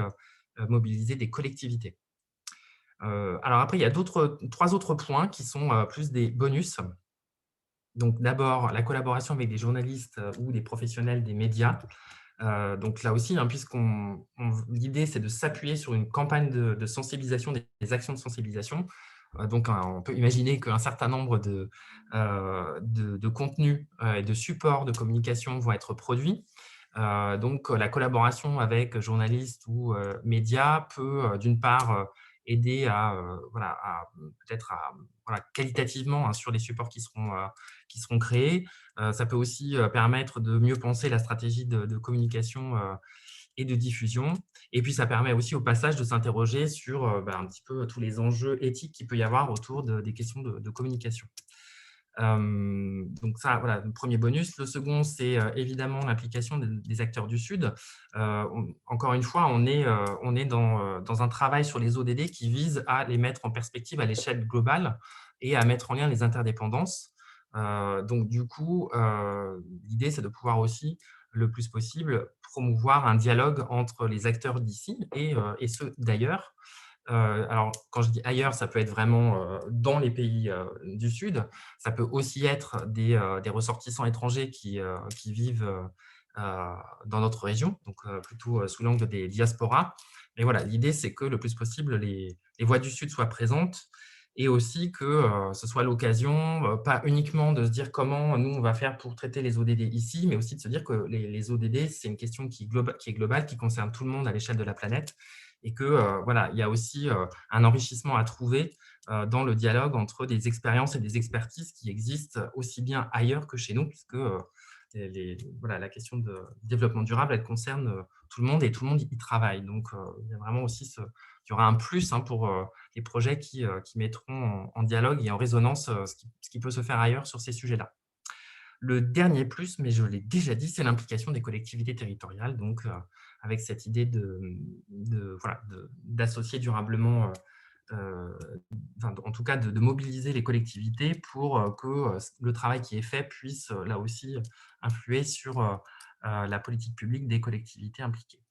mobiliser des collectivités. Alors après, il y a 3 autres points qui sont plus des bonus. Donc d'abord, la collaboration avec des journalistes ou des professionnels des médias. Donc là aussi, hein, l'idée, c'est de s'appuyer sur une campagne de sensibilisation, des actions de sensibilisation. Donc on peut imaginer qu'un certain nombre de contenus et de supports de communication vont être produits. Donc la collaboration avec journalistes ou médias peut d'une part aider peut-être qualitativement sur les supports qui seront créés. Ça peut aussi permettre de mieux penser la stratégie de communication et de diffusion. Et puis, ça permet aussi au passage de s'interroger sur un petit peu tous les enjeux éthiques qu'il peut y avoir autour des questions de communication. Donc ça, voilà, le premier bonus. Le second, c'est évidemment l'implication des acteurs du Sud. Encore une fois, on est dans un travail sur les ODD qui vise à les mettre en perspective à l'échelle globale et à mettre en lien les interdépendances. Donc du coup, l'idée, c'est de pouvoir aussi, le plus possible, promouvoir un dialogue entre les acteurs d'ici et ceux d'ailleurs. Alors, quand je dis ailleurs, ça peut être vraiment dans les pays du Sud. Ça peut aussi être des ressortissants étrangers qui vivent dans notre région, donc plutôt sous l'angle des diasporas. Mais voilà, l'idée, c'est que le plus possible, les voix du Sud soient présentes et aussi que ce soit l'occasion, pas uniquement de se dire comment nous, on va faire pour traiter les ODD ici, mais aussi de se dire que les ODD, c'est une question qui est globale, qui concerne tout le monde à l'échelle de la planète. Et que voilà, il y a aussi un enrichissement à trouver dans le dialogue entre des expériences et des expertises qui existent aussi bien ailleurs que chez nous, puisque voilà, la question de développement durable, elle concerne tout le monde et tout le monde y travaille. Donc, il y a vraiment aussi il y aura un plus pour les projets qui mettront en dialogue et en résonance ce qui peut se faire ailleurs sur ces sujets-là. Le dernier plus, mais je l'ai déjà dit, c'est l'implication des collectivités territoriales, donc avec cette idée d'associer durablement, en tout cas de mobiliser les collectivités pour que le travail qui est fait puisse là aussi influer sur la politique publique des collectivités impliquées.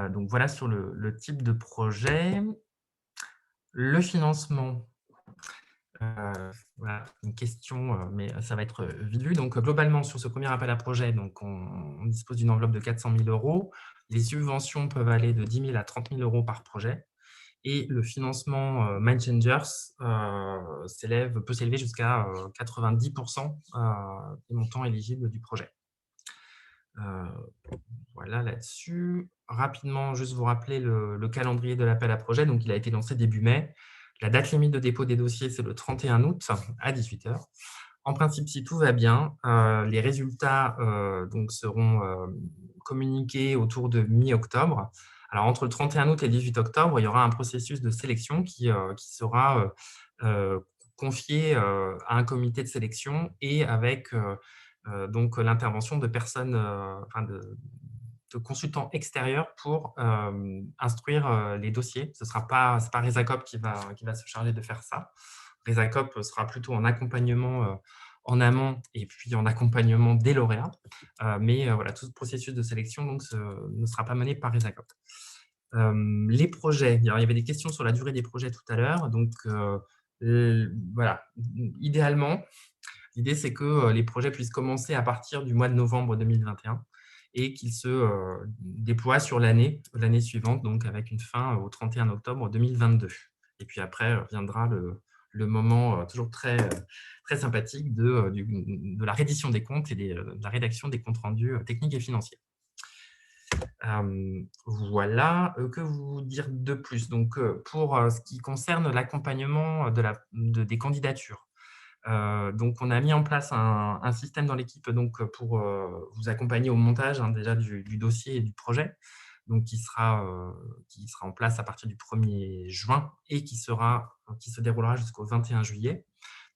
Donc voilà sur le type de projet. Le financement. Voilà, une question, mais ça va être vite vu. Donc, globalement, sur ce premier appel à projet, donc on dispose d'une enveloppe de 400 000 €. Les subventions peuvent aller de 10 000 à 30 000 € par projet. Et le financement Mindchangers peut s'élever jusqu'à 90% des montants éligibles du projet. Voilà là-dessus. Rapidement, juste vous rappeler le calendrier de l'appel à projet. Donc, il a été lancé début mai. La date limite de dépôt des dossiers, c'est le 31 août à 18 h. En principe, si tout va bien, les résultats donc seront communiqués autour de mi-octobre. Alors, entre le 31 août et le 18 octobre, il y aura un processus de sélection qui sera confié à un comité de sélection et avec donc l'intervention de personnes, de consultants extérieurs pour instruire les dossiers. Ce n'est pas Resacop qui va se charger de faire ça. Resacop sera plutôt en accompagnement en amont et puis en accompagnement des lauréats. Mais voilà, tout ce processus de sélection donc, ne sera pas mené par RESACOP. Les projets, il y avait des questions sur la durée des projets tout à l'heure. Donc, voilà, idéalement, l'idée, c'est que les projets puissent commencer à partir du mois de novembre 2021 et qu'ils se déploient sur l'année suivante, donc avec une fin au 31 octobre 2022. Et puis après, viendra le moment toujours très, très sympathique de la reddition des comptes et de la rédaction des comptes rendus techniques et financiers. Voilà, que vous dire de plus? Donc, pour ce qui concerne l'accompagnement des candidatures, donc on a mis en place un système dans l'équipe pour vous accompagner au montage déjà du dossier et du projet, donc qui sera en place à partir du 1er juin et qui se déroulera jusqu'au 21 juillet.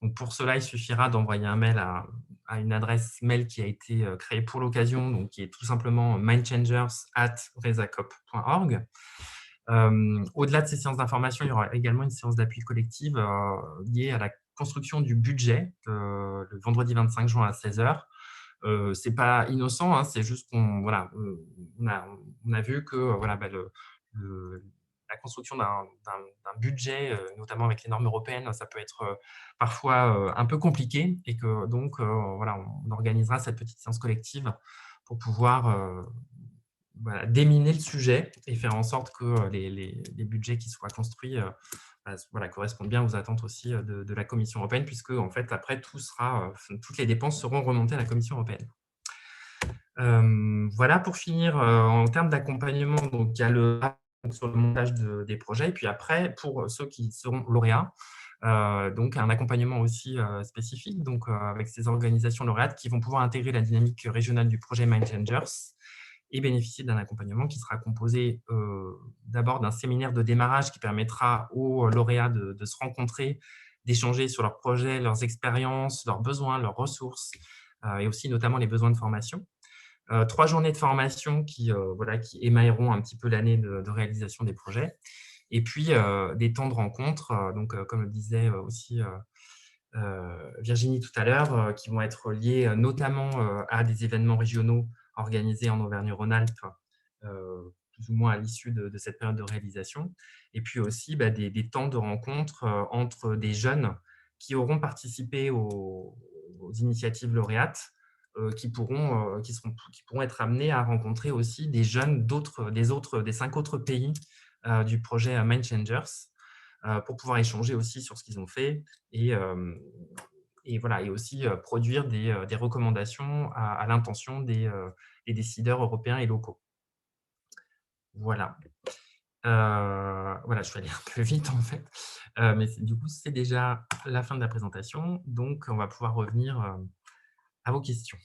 Donc pour cela, il suffira d'envoyer un mail à une adresse mail qui a été créée pour l'occasion, donc qui est tout simplement mindchangers@resacop.org. Au-delà de ces séances d'information, il y aura également une séance d'appui collective liée à la construction du budget le vendredi 25 juin à 16 h. Ce n'est pas innocent, hein, c'est juste qu'on voilà, on a vu que voilà, la construction d'un budget, notamment avec les normes européennes, ça peut être parfois un peu compliqué et que donc voilà, on organisera cette petite séance collective pour pouvoir voilà, déminer le sujet et faire en sorte que les budgets qui soient construits voilà, correspondent bien aux attentes aussi de la Commission européenne, puisque en fait, après, toutes les dépenses seront remontées à la Commission européenne. Voilà, pour finir, en termes d'accompagnement, donc il y a sur le montage des projets, et puis après, pour ceux qui seront lauréats, donc un accompagnement aussi spécifique, donc avec ces organisations lauréates qui vont pouvoir intégrer la dynamique régionale du projet Mindchangers et bénéficier d'un accompagnement qui sera composé d'abord d'un séminaire de démarrage qui permettra aux lauréats de se rencontrer, d'échanger sur leurs projets, leurs expériences, leurs besoins, leurs ressources, et aussi notamment les besoins de formation. 3 journées de formation qui émailleront un petit peu l'année de réalisation des projets. Et puis, des temps de rencontre, donc comme le disait aussi Virginie tout à l'heure, qui vont être liés notamment à des événements régionaux organisés en Auvergne-Rhône-Alpes, plus ou moins à l'issue de cette période de réalisation. Et puis aussi des temps de rencontre entre des jeunes qui auront participé aux initiatives lauréates, qui pourront être amenés à rencontrer aussi des jeunes des 5 autres pays du projet Mindchangers, pour pouvoir échanger aussi sur ce qu'ils ont fait et voilà, et aussi produire des recommandations à l'intention des décideurs européens et locaux. Voilà. Voilà, je suis allé un peu vite en fait, mais du coup, c'est déjà la fin de la présentation, donc on va pouvoir revenir à vos questions.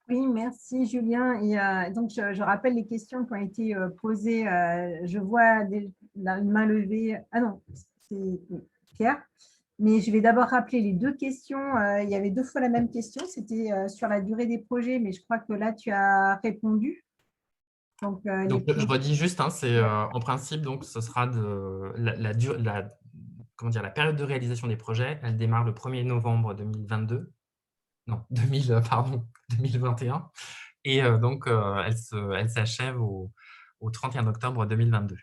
Oui, merci Julien. Et donc, je rappelle les questions qui ont été posées. Je vois une main levée. Ah non, c'est Pierre. Mais je vais d'abord rappeler les 2 questions. Il y avait 2 fois la même question. C'était sur la durée des projets, mais je crois que là, tu as répondu. Donc, je redis juste, hein, c'est en principe, donc ce sera la période de réalisation des projets. Elle démarre le 1er novembre 2022. Non, 2021. Et donc, elle s'achève au 31 octobre 2022.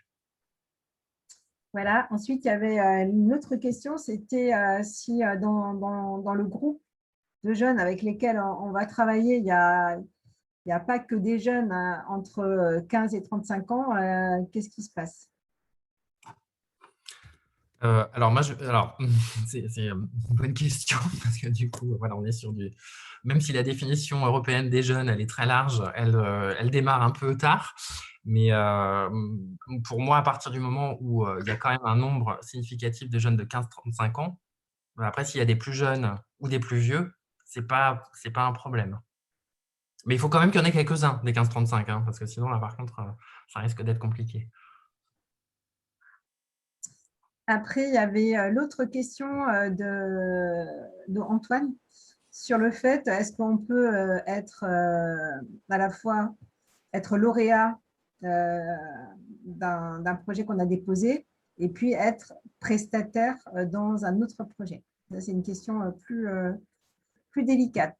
Voilà. Ensuite, il y avait une autre question, c'était si dans le groupe de jeunes avec lesquels on va travailler, il n'y a pas que des jeunes entre 15 et 35 ans, qu'est-ce qui se passe? Alors, c'est une bonne question, parce que du coup, voilà, on est sur même si la définition européenne des jeunes, elle est très large, elle démarre un peu tard. Mais pour moi, à partir du moment où il y a quand même un nombre significatif de jeunes de 15-35 ans, après, s'il y a des plus jeunes ou des plus vieux, c'est pas un problème. Mais il faut quand même qu'il y en ait quelques-uns des 15-35, hein, parce que sinon, là, par contre, ça risque d'être compliqué. Après, il y avait l'autre question de Antoine sur le fait, est-ce qu'on peut être à la fois être lauréat d'un projet qu'on a déposé et puis être prestataire dans un autre projet. Ça, c'est une question plus délicate.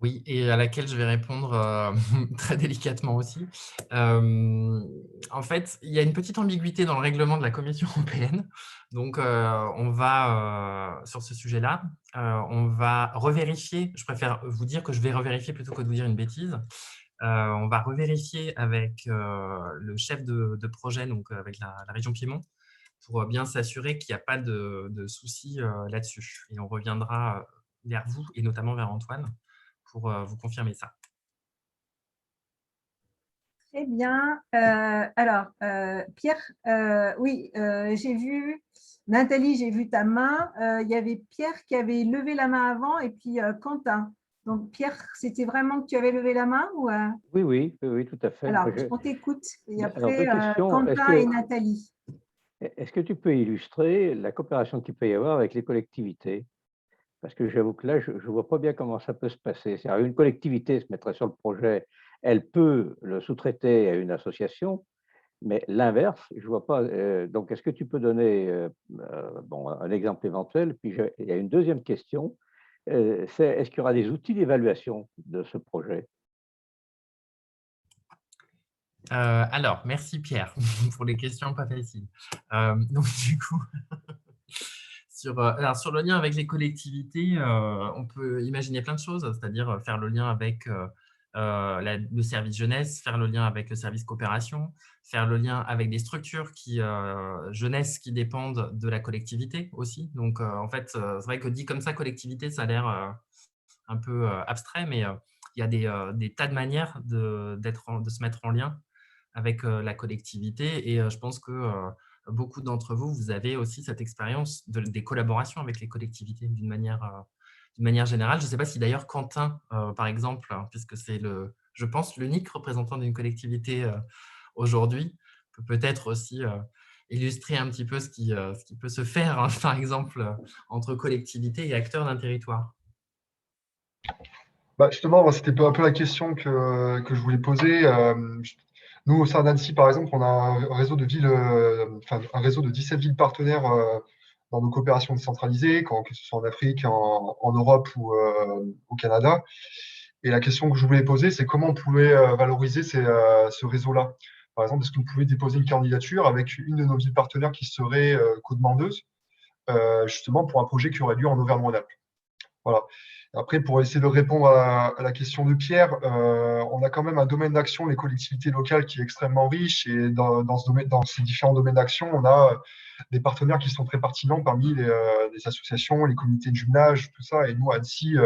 Oui, et à laquelle je vais répondre très délicatement aussi. En fait, il y a une petite ambiguïté dans le règlement de la Commission européenne. Donc, on va, sur ce sujet-là, on va revérifier. Je préfère vous dire que je vais revérifier plutôt que de vous dire une bêtise. On va revérifier avec le chef de projet, donc avec la région Piémont, pour bien s'assurer qu'il n'y a pas de soucis là-dessus. Et on reviendra vers vous, et notamment vers Antoine, pour vous confirmer ça. Très bien. Alors, Pierre, oui, j'ai vu, Nathalie, j'ai vu ta main. Il y avait Pierre qui avait levé la main avant et puis Quentin. Donc, Pierre, c'était vraiment que tu avais levé la main ou Oui, tout à fait. Alors, on t'écoute. Et Alors, après, deux questions. Quentin et Nathalie. Est-ce que tu peux illustrer la coopération qu'il peut y avoir avec les collectivités? Parce que j'avoue que là, je ne vois pas bien comment ça peut se passer. C'est-à-dire, une collectivité se mettrait sur le projet, elle peut le sous-traiter à une association, mais l'inverse, je ne vois pas. Donc, est-ce que tu peux donner un exemple éventuel? Puis, il y a une deuxième question, c'est est-ce qu'il y aura des outils d'évaluation de ce projet? Alors, merci Pierre pour les questions pas faciles. Donc, du coup… Sur le lien avec les collectivités, on peut imaginer plein de choses, c'est-à-dire faire le lien avec le service jeunesse, faire le lien avec le service coopération, faire le lien avec des structures jeunesse qui dépendent de la collectivité aussi. Donc, en fait, c'est vrai que dit comme ça, collectivité, ça a l'air un peu abstrait, mais il y a des tas de manières de se mettre en lien avec la collectivité. Et je pense que beaucoup d'entre vous, vous avez aussi cette expérience des collaborations avec les collectivités d'une manière générale. Je ne sais pas si d'ailleurs Quentin, par exemple, puisque c'est je pense, l'unique représentant d'une collectivité aujourd'hui, peut peut-être aussi illustrer un petit peu ce qui peut se faire, hein, par exemple, entre collectivités et acteurs d'un territoire. Justement, c'était un peu la question que je voulais poser. Nous, au sein d'Annecy, par exemple, on a un réseau de villes, un réseau de 17 villes partenaires dans nos coopérations décentralisées, que ce soit en Afrique, en Europe ou au Canada. Et la question que je voulais poser, c'est comment on pouvait valoriser ce réseau-là. Par exemple, est-ce que vous pouvez déposer une candidature avec une de nos villes partenaires qui serait co-demandeuse, justement pour un projet qui aurait lieu en Auvergne-Rhône-Alpes. Voilà. Après, pour essayer de répondre à la question de Pierre, on a quand même un domaine d'action, les collectivités locales, qui est extrêmement riche. Et dans ces différents domaines d'action, on a des partenaires qui sont très pertinents parmi les associations, les comités de jumelage, tout ça. Et nous, à Annecy,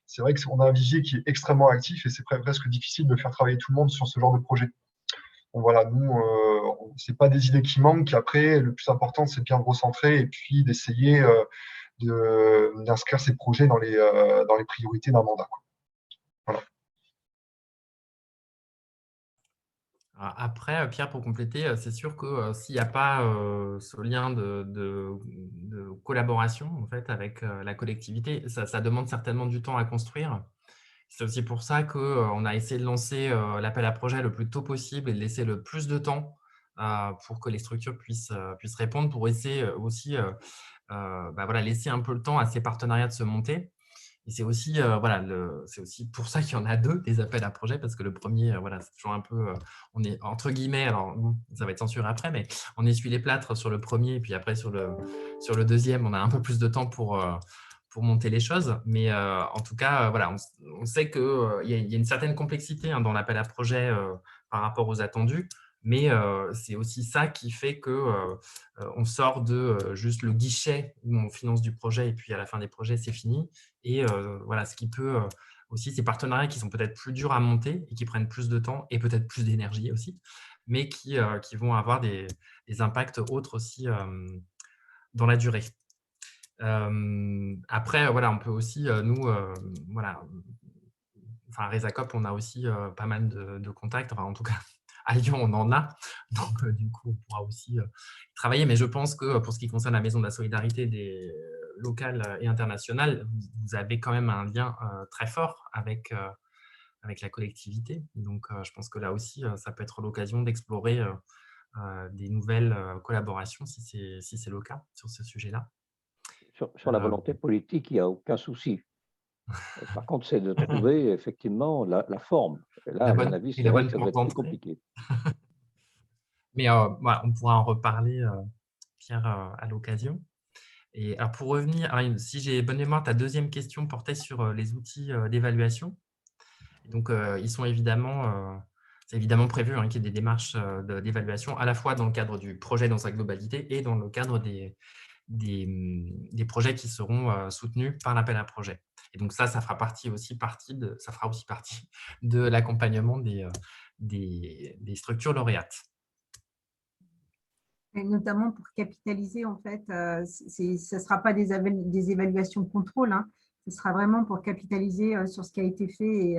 c'est vrai qu'on a un vivier qui est extrêmement actif et c'est presque difficile de faire travailler tout le monde sur ce genre de projet. Donc voilà, nous, ce n'est pas des idées qui manquent. Après, le plus important, c'est de bien recentrer et puis d'essayer d'inscrire ces projets dans les priorités d'un mandat. Voilà. Après, Pierre, pour compléter, c'est sûr que s'il n'y a pas ce lien de collaboration en fait, avec la collectivité, ça demande certainement du temps à construire. C'est aussi pour ça qu'on a essayé de lancer l'appel à projet le plus tôt possible et de laisser le plus de temps pour que les structures puissent répondre, pour essayer aussi laisser un peu le temps à ces partenariats de se monter. Et c'est aussi, c'est aussi pour ça qu'il y en a deux, des appels à projets, parce que le premier, c'est toujours un peu, on est entre guillemets, alors ça va être censuré après, mais on essuie les plâtres sur le premier, et puis après sur le deuxième, on a un peu plus de temps pour monter les choses. Mais en tout cas, on sait qu'il y a une certaine complexité dans l'appel à projet par rapport aux attendus. Mais c'est aussi ça qui fait qu'on sort de juste le guichet où on finance du projet et puis à la fin des projets, c'est fini. Et ce qui peut aussi, ces partenariats qui sont peut-être plus durs à monter et qui prennent plus de temps et peut-être plus d'énergie aussi, mais qui vont avoir des impacts autres aussi dans la durée. Après, on peut aussi, nous, à Resacop, on a aussi pas mal de contacts, en tout cas, à Lyon, on en a. Donc, du coup, on pourra aussi travailler. Mais je pense que pour ce qui concerne la Maison de la Solidarité locale et internationale, vous avez quand même un lien très fort avec la collectivité. Donc, je pense que là aussi, ça peut être l'occasion d'explorer des nouvelles collaborations si c'est le cas sur ce sujet-là. Sur la volonté politique, il n'y a aucun souci. Par contre, c'est de trouver effectivement la forme. Et là, à mon avis, c'est vrai que ça va être plus compliqué. Mais voilà, on pourra en reparler, Pierre, à l'occasion. Et alors pour revenir, si j'ai bonne mémoire, ta deuxième question portait sur les outils d'évaluation. Donc, ils sont évidemment, c'est évidemment prévu qu'il y ait des démarches d'évaluation à la fois dans le cadre du projet dans sa globalité et dans le cadre des projets qui seront soutenus par l'appel à projet. Et donc ça fera aussi partie de l'accompagnement des structures lauréates. Et notamment pour capitaliser, en fait, ça ne sera pas des évaluations de contrôle, hein. Ce sera vraiment pour capitaliser sur ce qui a été fait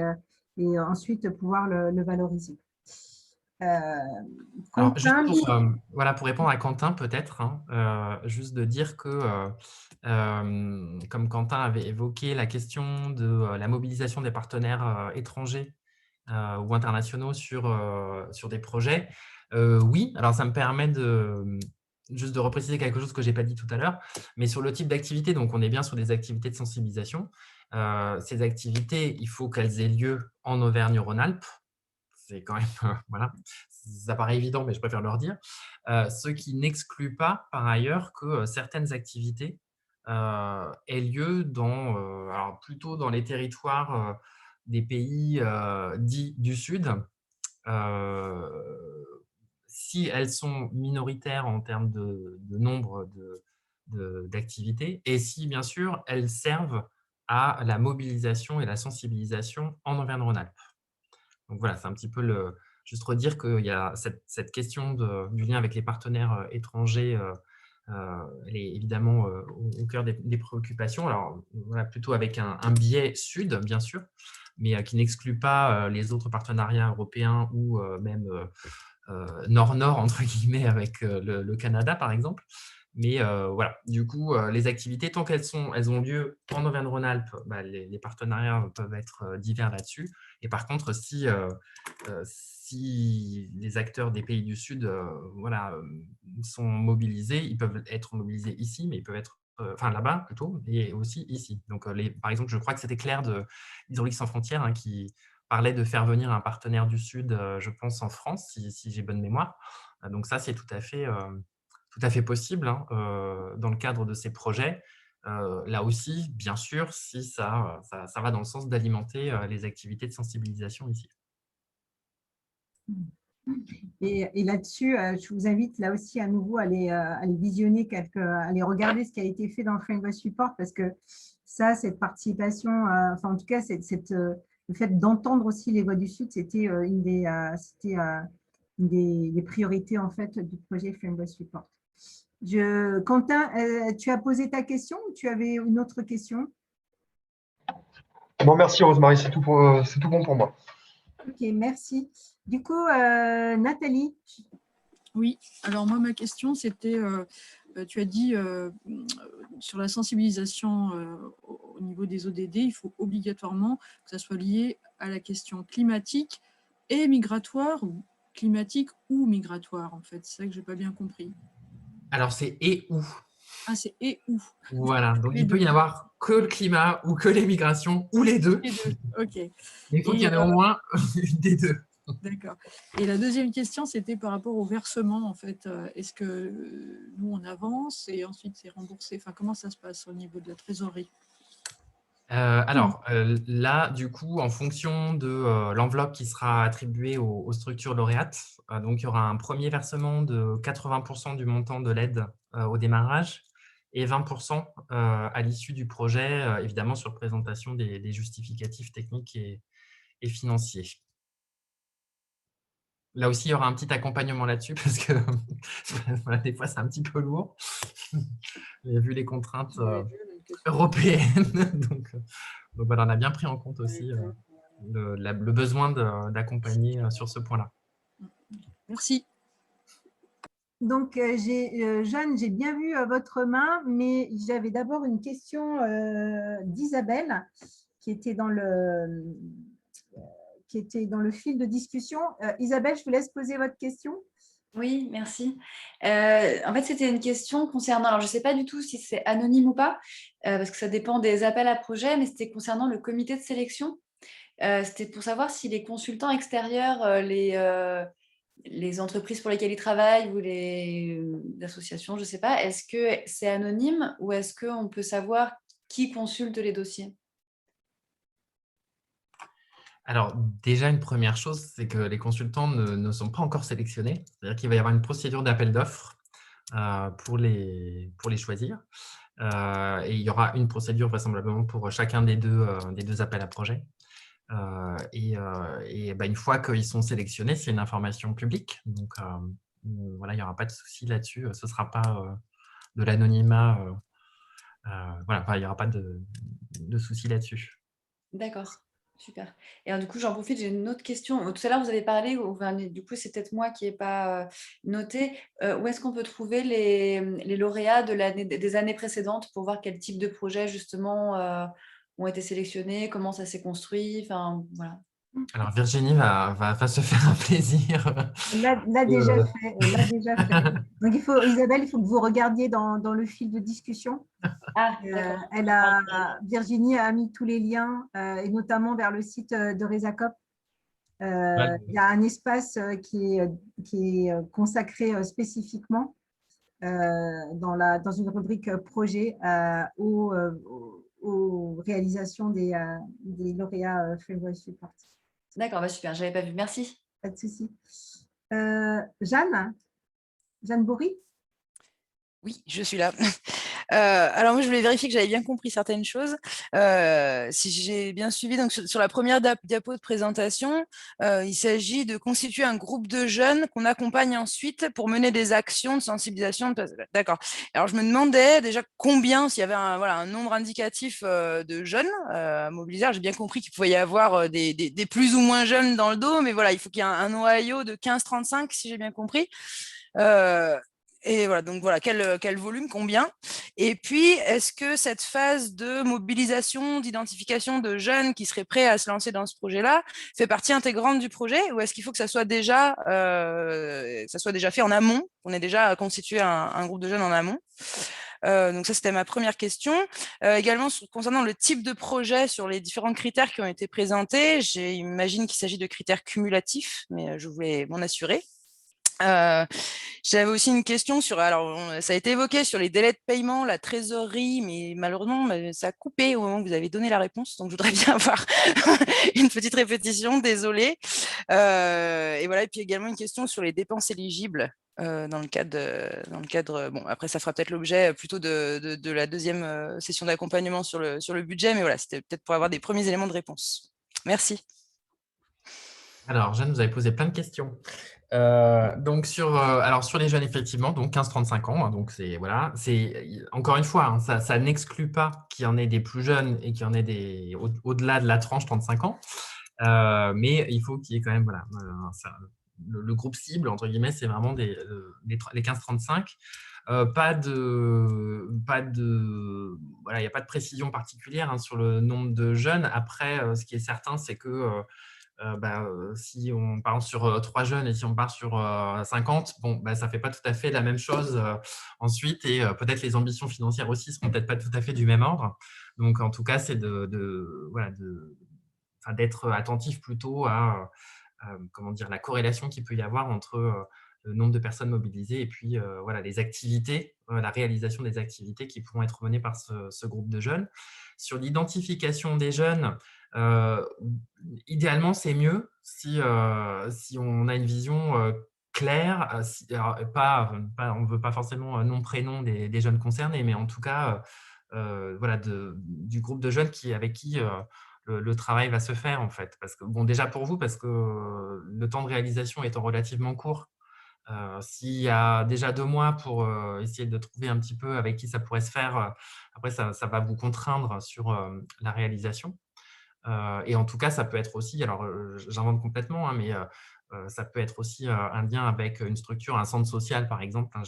et ensuite pouvoir le valoriser. Alors, juste pour répondre à Quentin, peut-être, juste de dire que, comme Quentin avait évoqué la question de la mobilisation des partenaires étrangers ou internationaux sur des projets, oui, alors ça me permet juste de repréciser quelque chose que je n'ai pas dit tout à l'heure, mais sur le type d'activité, donc on est bien sur des activités de sensibilisation. Ces activités, il faut qu'elles aient lieu en Auvergne-Rhône-Alpes. C'est quand même, voilà, ça paraît évident, mais je préfère leur dire. Ce qui n'exclut pas, par ailleurs, que certaines activités aient lieu alors plutôt dans les territoires des pays dits du Sud, si elles sont minoritaires en termes de nombre d'activités et si, bien sûr, elles servent à la mobilisation et la sensibilisation en Auvergne-Rhône-Alpes. Donc voilà, c'est un petit peu juste redire qu'il y a cette question du lien avec les partenaires étrangers, elle est évidemment au cœur des préoccupations. Alors voilà, plutôt avec un biais sud, bien sûr, mais qui n'exclut pas les autres partenariats européens ou même nord-nord, entre guillemets, avec le Canada, par exemple. Mais voilà, du coup, les activités, tant qu'elles ont lieu en Auvergne-Rhône-Alpes, les partenariats peuvent être divers là-dessus. Et par contre, si les acteurs des pays du Sud sont mobilisés, ils peuvent être mobilisés ici, mais ils peuvent être là-bas plutôt, et aussi ici. Donc, par exemple, je crois que c'était Claire de Hydraulique sans frontières qui parlait de faire venir un partenaire du Sud, je pense, en France, si j'ai bonne mémoire. Donc ça, c'est tout à fait possible dans le cadre de ces projets. Là aussi, bien sûr, si ça va dans le sens d'alimenter les activités de sensibilisation ici. Et là-dessus, je vous invite là aussi à nouveau à aller visionner, à aller regarder ce qui a été fait dans le Framework Support, parce que ça, cette participation, en tout cas, le fait d'entendre aussi les voix du Sud, c'était une des priorités en fait du projet Framework Support. Quentin, tu as posé ta question ou tu avais une autre question? Non, merci Rosemary, c'est tout bon pour moi. Ok, merci. Du coup, Nathalie. Oui, alors moi, ma question, c'était, tu as dit sur la sensibilisation au niveau des ODD, il faut obligatoirement que ça soit lié à la question climatique et migratoire, ou climatique ou migratoire, en fait. C'est ça que je n'ai pas bien compris. Alors, c'est et ou. Ah, c'est et ou. Voilà, donc il peut y avoir que le climat ou que les migrations ou les deux. Les deux, ok. Mais il faut qu'il y en ait au moins une des deux. D'accord. Et la deuxième question, c'était par rapport au versement, en fait. Est-ce que nous, on avance et ensuite c'est remboursé? Enfin, comment ça se passe au niveau de la trésorerie? Alors, là, du coup, en fonction de l'enveloppe qui sera attribuée aux structures lauréates, donc il y aura un premier versement de 80% du montant de l'aide au démarrage et 20% à l'issue du projet, évidemment sur présentation des justificatifs techniques et financiers. Là aussi, il y aura un petit accompagnement là-dessus parce que voilà, des fois, c'est un petit peu lourd. Vu les contraintes européennes. Donc voilà, on a bien pris en compte aussi le besoin d'accompagner sur ce point-là. Merci. Donc, Jeanne, j'ai bien vu votre main, mais j'avais d'abord une question d'Isabelle qui était dans le fil de discussion. Isabelle, je vous laisse poser votre question. Oui, merci. En fait, c'était une question concernant, alors je ne sais pas du tout si c'est anonyme ou pas, parce que ça dépend des appels à projets, mais c'était concernant le comité de sélection. C'était pour savoir si les consultants extérieurs, les entreprises pour lesquelles ils travaillent ou les associations, je ne sais pas, est-ce que c'est anonyme ou est-ce qu'on peut savoir qui consulte les dossiers? Alors, déjà, une première chose, c'est que les consultants ne sont pas encore sélectionnés. C'est-à-dire qu'il va y avoir une procédure d'appel d'offres pour les choisir. Et il y aura une procédure vraisemblablement pour chacun des deux appels à projets. Une fois qu'ils sont sélectionnés, c'est une information publique. Donc, voilà, il n'y aura pas de souci là-dessus. Ce ne sera pas de l'anonymat. Voilà, il n'y aura pas de souci là-dessus. D'accord, super. Et alors, du coup, j'en profite, j'ai une autre question. Tout à l'heure, vous avez parlé, du coup, c'est peut-être moi qui n'ai pas noté, où est-ce qu'on peut trouver les lauréats des années précédentes pour voir quel type de projet, justement, ont été sélectionnés, comment ça s'est construit, enfin, voilà. Alors, Virginie va se faire un plaisir. L'a déjà fait. Donc, Isabelle, il faut que vous regardiez dans le fil de discussion. Virginie a mis tous les liens, et notamment vers le site de Resacop. Il y a un espace qui est consacré spécifiquement dans une rubrique projet aux réalisations des lauréats Flavor Support. D'accord, super, je n'avais pas vu. Merci. Pas de souci. Jeanne Bory? Oui, je suis là. Alors moi, je voulais vérifier que j'avais bien compris certaines choses. Si j'ai bien suivi, donc sur la première diapo de présentation, il s'agit de constituer un groupe de jeunes qu'on accompagne ensuite pour mener des actions de sensibilisation. D'accord. Alors je me demandais déjà combien, s'il y avait un nombre indicatif de jeunes à mobiliser. J'ai bien compris qu'il pouvait y avoir des plus ou moins jeunes dans le dos, mais voilà, il faut qu'il y ait un noyau de 15-35, si j'ai bien compris. Et voilà, donc voilà, quel volume, combien? Et puis, est-ce que cette phase de mobilisation, d'identification de jeunes qui seraient prêts à se lancer dans ce projet-là fait partie intégrante du projet, ou est-ce qu'il faut que ça soit déjà fait en amont, qu'on ait déjà constitué un groupe de jeunes en amont? Donc ça, c'était ma première question. Également, concernant le type de projet, sur les différents critères qui ont été présentés, j'imagine qu'il s'agit de critères cumulatifs, mais je voulais m'en assurer. J'avais aussi une question sur, alors ça a été évoqué sur les délais de paiement, la trésorerie, mais malheureusement ça a coupé au moment où vous avez donné la réponse, donc je voudrais bien avoir une petite répétition, désolée. Et voilà, et puis également une question sur les dépenses éligibles dans le cadre, bon après ça fera peut-être l'objet plutôt de la deuxième session d'accompagnement sur le budget, mais voilà, c'était peut-être pour avoir des premiers éléments de réponse. Merci. Alors, Jeanne, vous avez posé plein de questions. Donc sur les jeunes, effectivement, donc 15-35 ans, hein, donc voilà, encore une fois, hein, ça n'exclut pas qu'il y en ait des plus jeunes et qu'il y en ait au-delà de la tranche 35 ans, mais il faut qu'il y ait quand même, voilà, le groupe cible, entre guillemets, c'est vraiment les 15-35. Voilà, il n'y a pas de précision particulière sur le nombre de jeunes. Après, ce qui est certain, c'est que si on part sur 3 jeunes et si on part sur 50, ça ne fait pas tout à fait la même chose ensuite, et peut-être les ambitions financières aussi ne seront peut-être pas tout à fait du même ordre. Donc, en tout cas, c'est d'être attentif plutôt à la corrélation qu'il peut y avoir entre le nombre de personnes mobilisées et puis les activités, la réalisation des activités qui pourront être menées par ce groupe de jeunes. Sur l'identification des jeunes, idéalement, c'est mieux si on a une vision claire. On ne veut pas forcément nom, prénom des jeunes concernés, mais en tout cas, du groupe de jeunes avec qui le travail va se faire, en fait. Parce que, déjà pour vous, parce que le temps de réalisation étant relativement court, s'il y a déjà 2 mois pour essayer de trouver un petit peu avec qui ça pourrait se faire, après, ça va vous contraindre sur la réalisation. Et en tout cas, ça peut être aussi, alors j'invente complètement, hein, mais ça peut être aussi un lien avec une structure, un centre social, par exemple. Hein,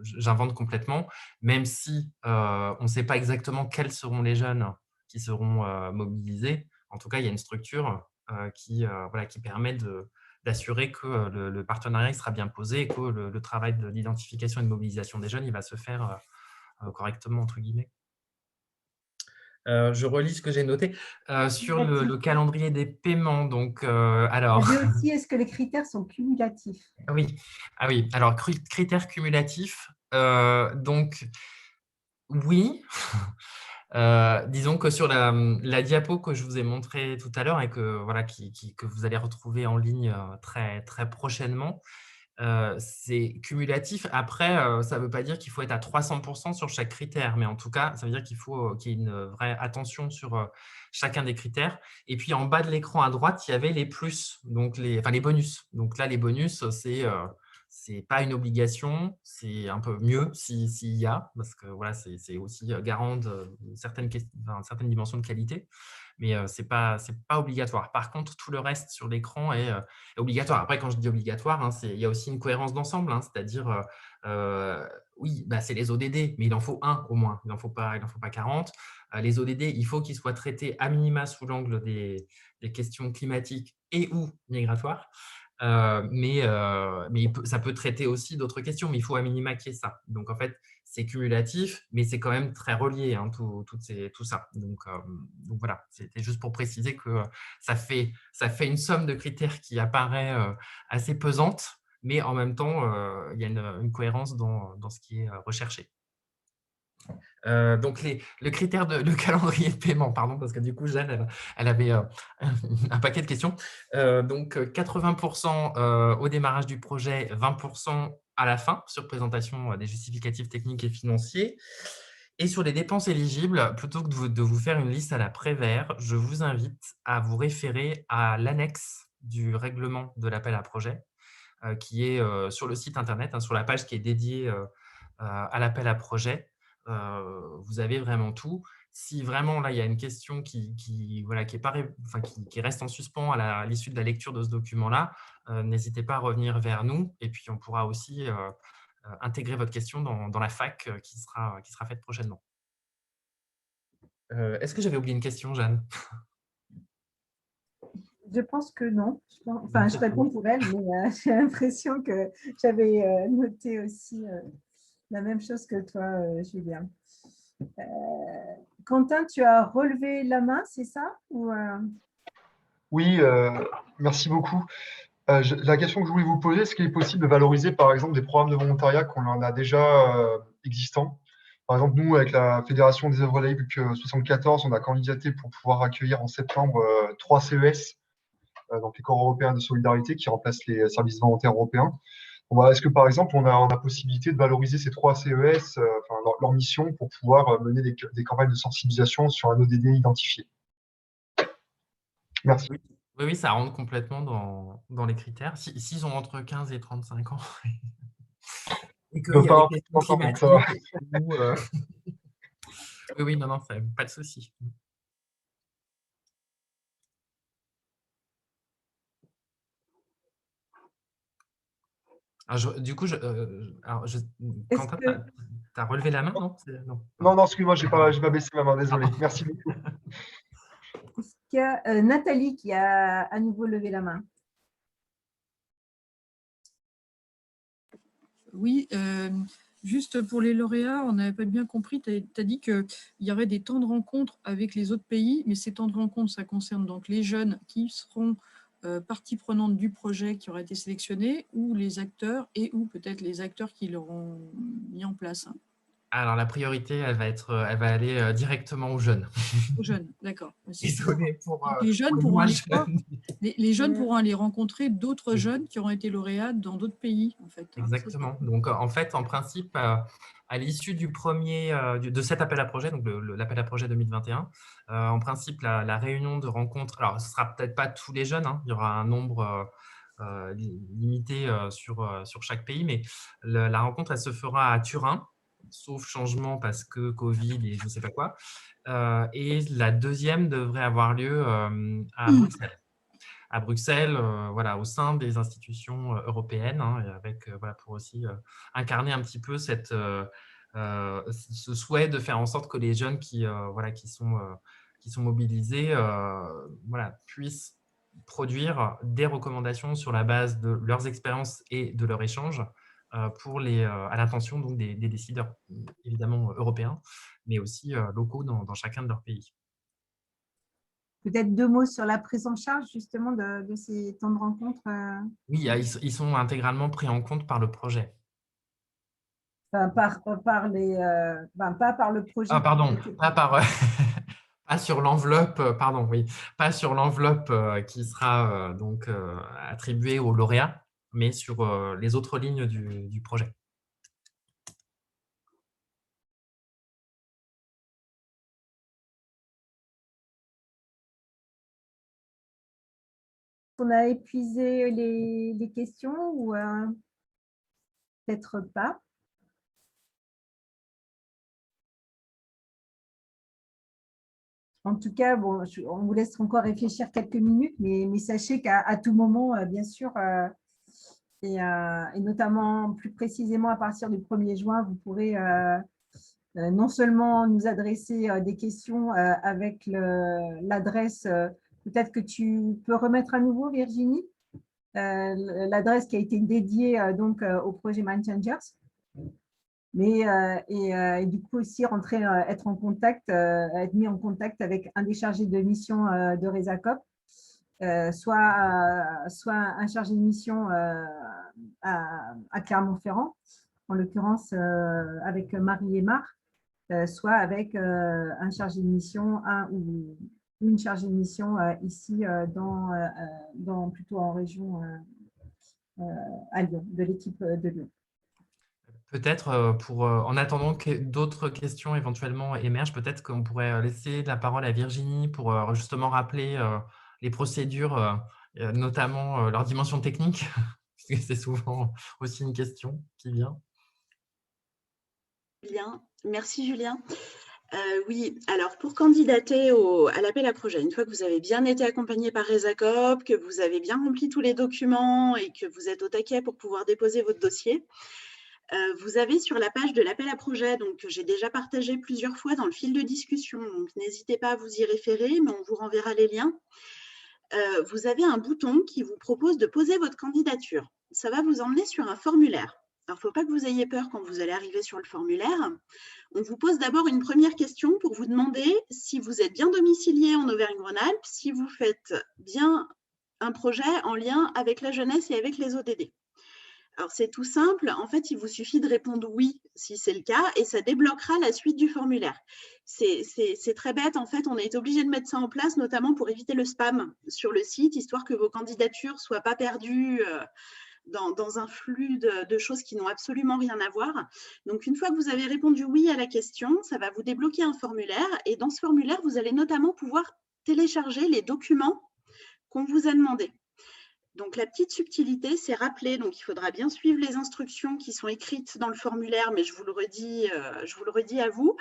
j'invente complètement, même si on ne sait pas exactement quels seront les jeunes qui seront mobilisés. En tout cas, il y a une structure qui permet d'assurer que le partenariat il sera bien posé et que le travail d'identification et de mobilisation des jeunes il va se faire correctement, entre guillemets. Je relis ce que j'ai noté sur le calendrier des paiements. Donc, alors... Il y avait aussi, est-ce que les critères sont cumulatifs? Oui, alors critères cumulatifs, donc oui. Disons que sur la diapo que je vous ai montrée tout à l'heure et que vous allez retrouver en ligne très, très prochainement, c'est cumulatif. Après, ça ne veut pas dire qu'il faut être à 300% sur chaque critère, mais en tout cas, ça veut dire qu'il faut qu'il y ait une vraie attention sur chacun des critères. Et puis, en bas de l'écran à droite, il y avait les plus, donc les bonus. Donc là, les bonus, c'est pas une obligation, c'est un peu mieux s'il y a, parce que voilà, c'est aussi garant d'une certaine dimension de qualité. Mais ce n'est pas obligatoire. Par contre, tout le reste sur l'écran est obligatoire. Après, quand je dis obligatoire, il y a aussi une cohérence d'ensemble, c'est-à-dire, oui, c'est les ODD, mais il en faut un au moins, il n'en faut pas 40. Les ODD, il faut qu'ils soient traités à minima sous l'angle des questions climatiques et ou migratoires. Mais ça peut traiter aussi d'autres questions, mais il faut à minima qu'il y ait ça. Donc, en fait, c'est cumulatif, mais c'est quand même très relié, hein, tout ça. Donc voilà, c'était juste pour préciser que ça fait une somme de critères qui apparaît assez pesante, mais en même temps, il y a une cohérence dans ce qui est recherché. Donc, le critère le calendrier de paiement, pardon, parce que du coup, Jeanne, elle avait un paquet de questions. Donc, 80% au démarrage du projet, 20% à la fin, sur présentation des justificatifs techniques et financiers. Et sur les dépenses éligibles, plutôt que de vous faire une liste à la Prévert, je vous invite à vous référer à l'annexe du règlement de l'appel à projet, qui est sur le site internet, hein, sur la page qui est dédiée à l'appel à projet. Vous avez vraiment tout. Si vraiment là il y a une question qui reste en suspens à l'issue de la lecture de ce document-là, n'hésitez pas à revenir vers nous et puis on pourra aussi intégrer votre question dans la FAQ qui sera faite prochainement. Est-ce que j'avais oublié une question, Jeanne? Je pense que non. Enfin, je réponds pour elle, mais j'ai l'impression que j'avais noté aussi la même chose que toi, Julien. Quentin, tu as relevé la main, c'est ça ou, Oui, merci beaucoup. La question que je voulais vous poser, est-ce qu'il est possible de valoriser, par exemple, des programmes de volontariat qu'on en a déjà existants? Par exemple, nous, avec la Fédération des œuvres laïques 74, on a candidaté pour pouvoir accueillir en septembre 3 CES, donc les corps européens de solidarité qui remplacent les services volontaires européens. Est-ce que, par exemple, on a possibilité de valoriser ces 3 CES, leur mission, pour pouvoir mener des campagnes de sensibilisation sur un ODD identifié? Merci. Oui, ça rentre complètement dans les critères. S'ils ont entre 15 et 35 ans et qu'il y a des questions climatiques, oui, non, pas de souci. Alors, du coup, Quentin, tu as relevé la main, non? Non, excuse-moi, je n'ai pas baissé ma main, désolé. Merci beaucoup. Est-ce qu'il y a Nathalie qui a à nouveau levé la main? Oui, juste pour les lauréats, on n'avait pas bien compris, tu as dit qu'il y aurait des temps de rencontre avec les autres pays, mais ces temps de rencontre, ça concerne donc les jeunes qui seront partie prenante du projet qui aura été sélectionné, ou les acteurs ou peut-être les acteurs qui l'auront mis en place. Alors, la priorité, elle va aller directement aux jeunes. Aux jeunes, d'accord. Désolé pour les jeunes pourront les jeunes Mm. pourront aller rencontrer d'autres jeunes qui auront été lauréats dans d'autres pays, en fait. Exactement. Donc, en fait, en principe, à l'issue de cet appel à projet, donc l'appel à projet 2021, en principe, la réunion de rencontre, alors ce ne sera peut-être pas tous les jeunes, hein, il y aura un nombre limité sur chaque pays, mais la rencontre, elle se fera à Turin, sauf changement parce que Covid et je ne sais pas quoi. Et la deuxième devrait avoir lieu à Bruxelles. À Bruxelles, au sein des institutions européennes, hein, avec, pour aussi incarner un petit peu ce souhait de faire en sorte que les jeunes qui sont mobilisés puissent produire des recommandations sur la base de leurs expériences et de leurs échanges à l'intention des décideurs, évidemment européens, mais aussi locaux dans chacun de leurs pays. Peut-être 2 mots sur la prise en charge justement de ces temps de rencontre. Oui, ils sont intégralement pris en compte par le projet. Pas par le projet. Ah, pardon, pas sur l'enveloppe, pardon, oui, pas sur l'enveloppe qui sera donc attribuée aux lauréats, mais sur les autres lignes du projet. On a épuisé les questions ou peut-être pas. En tout cas, bon, on vous laisse encore réfléchir quelques minutes, mais sachez qu'à tout moment, bien sûr, et notamment plus précisément à partir du 1er juin, vous pourrez non seulement nous adresser des questions avec l'adresse, peut-être que tu peux remettre à nouveau, Virginie, l'adresse qui a été dédiée donc au projet Mind Changers. Mais et du coup aussi être en contact, être mis en contact avec un des chargés de mission de RESACOP, soit un chargé de mission à Clermont-Ferrand, en l'occurrence avec Marie Aymar, soit avec un chargé de mission, ou une chargée de mission ici plutôt en région à Lyon, de l'équipe de Lyon. Peut-être, en attendant que d'autres questions éventuellement émergent, peut-être qu'on pourrait laisser la parole à Virginie pour justement rappeler les procédures, notamment leur dimension technique, parce que c'est souvent aussi une question qui vient. Julien. Merci Julien. Oui, alors pour candidater à l'appel à projet, une fois que vous avez bien été accompagné par RESACOP, que vous avez bien rempli tous les documents et que vous êtes au taquet pour pouvoir déposer votre dossier, vous avez sur la page de l'appel à projet, donc que j'ai déjà partagé plusieurs fois dans le fil de discussion, donc n'hésitez pas à vous y référer, mais on vous renverra les liens. Vous avez un bouton qui vous propose de poser votre candidature. Ça va vous emmener sur un formulaire. Alors, il ne faut pas que vous ayez peur quand vous allez arriver sur le formulaire. On vous pose d'abord une première question pour vous demander si vous êtes bien domicilié en Auvergne-Rhône-Alpes, si vous faites bien un projet en lien avec la jeunesse et avec les ODD. Alors, c'est tout simple. En fait, il vous suffit de répondre oui si c'est le cas et ça débloquera la suite du formulaire. C'est très bête. En fait, on a été obligé de mettre ça en place, notamment pour éviter le spam sur le site, histoire que vos candidatures ne soient pas perdues dans un flux de choses qui n'ont absolument rien à voir. Donc, une fois que vous avez répondu oui à la question, ça va vous débloquer un formulaire. Et dans ce formulaire, vous allez notamment pouvoir télécharger les documents qu'on vous a demandés. Donc, la petite subtilité, c'est rappeler, donc il faudra bien suivre les instructions qui sont écrites dans le formulaire, mais je vous le redis à vous.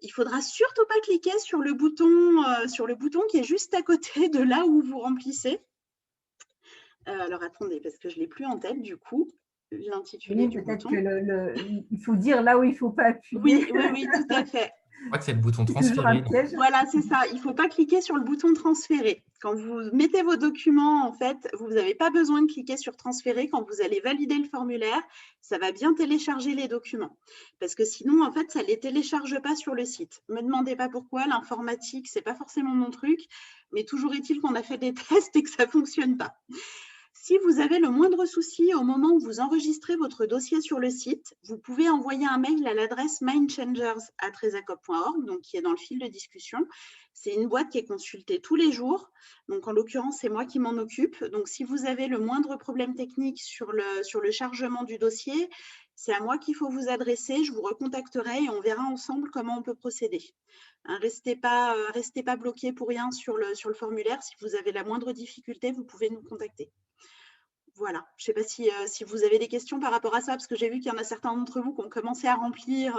Il ne faudra surtout pas cliquer sur le bouton qui est juste à côté de là où vous remplissez. Alors, attendez, parce que je ne l'ai plus en tête, du coup, l'intitulé du bouton. Peut-être qu'il faut dire là où il ne faut pas appuyer. Oui, tout à fait. Je crois que c'est le bouton transférer. Voilà, c'est ça. Il ne faut pas cliquer sur le bouton transférer. Quand vous mettez vos documents, en fait, vous n'avez pas besoin de cliquer sur transférer. Quand vous allez valider le formulaire, ça va bien télécharger les documents. Parce que sinon, en fait, ça ne les télécharge pas sur le site. Ne me demandez pas pourquoi. L'informatique, ce n'est pas forcément mon truc. Mais toujours est-il qu'on a fait des tests et que ça ne fonctionne pas. Si vous avez le moindre souci au moment où vous enregistrez votre dossier sur le site, vous pouvez envoyer un mail à l'adresse mindchangers@resacop.org, donc qui est dans le fil de discussion. C'est une boîte qui est consultée tous les jours. Donc, en l'occurrence, c'est moi qui m'en occupe. Donc, si vous avez le moindre problème technique sur le chargement du dossier, c'est à moi qu'il faut vous adresser. Je vous recontacterai et on verra ensemble comment on peut procéder. Restez pas bloqué pour rien sur le formulaire. Si vous avez la moindre difficulté, vous pouvez nous contacter. Voilà, je ne sais pas si vous avez des questions par rapport à ça, parce que j'ai vu qu'il y en a certains d'entre vous qui ont commencé à remplir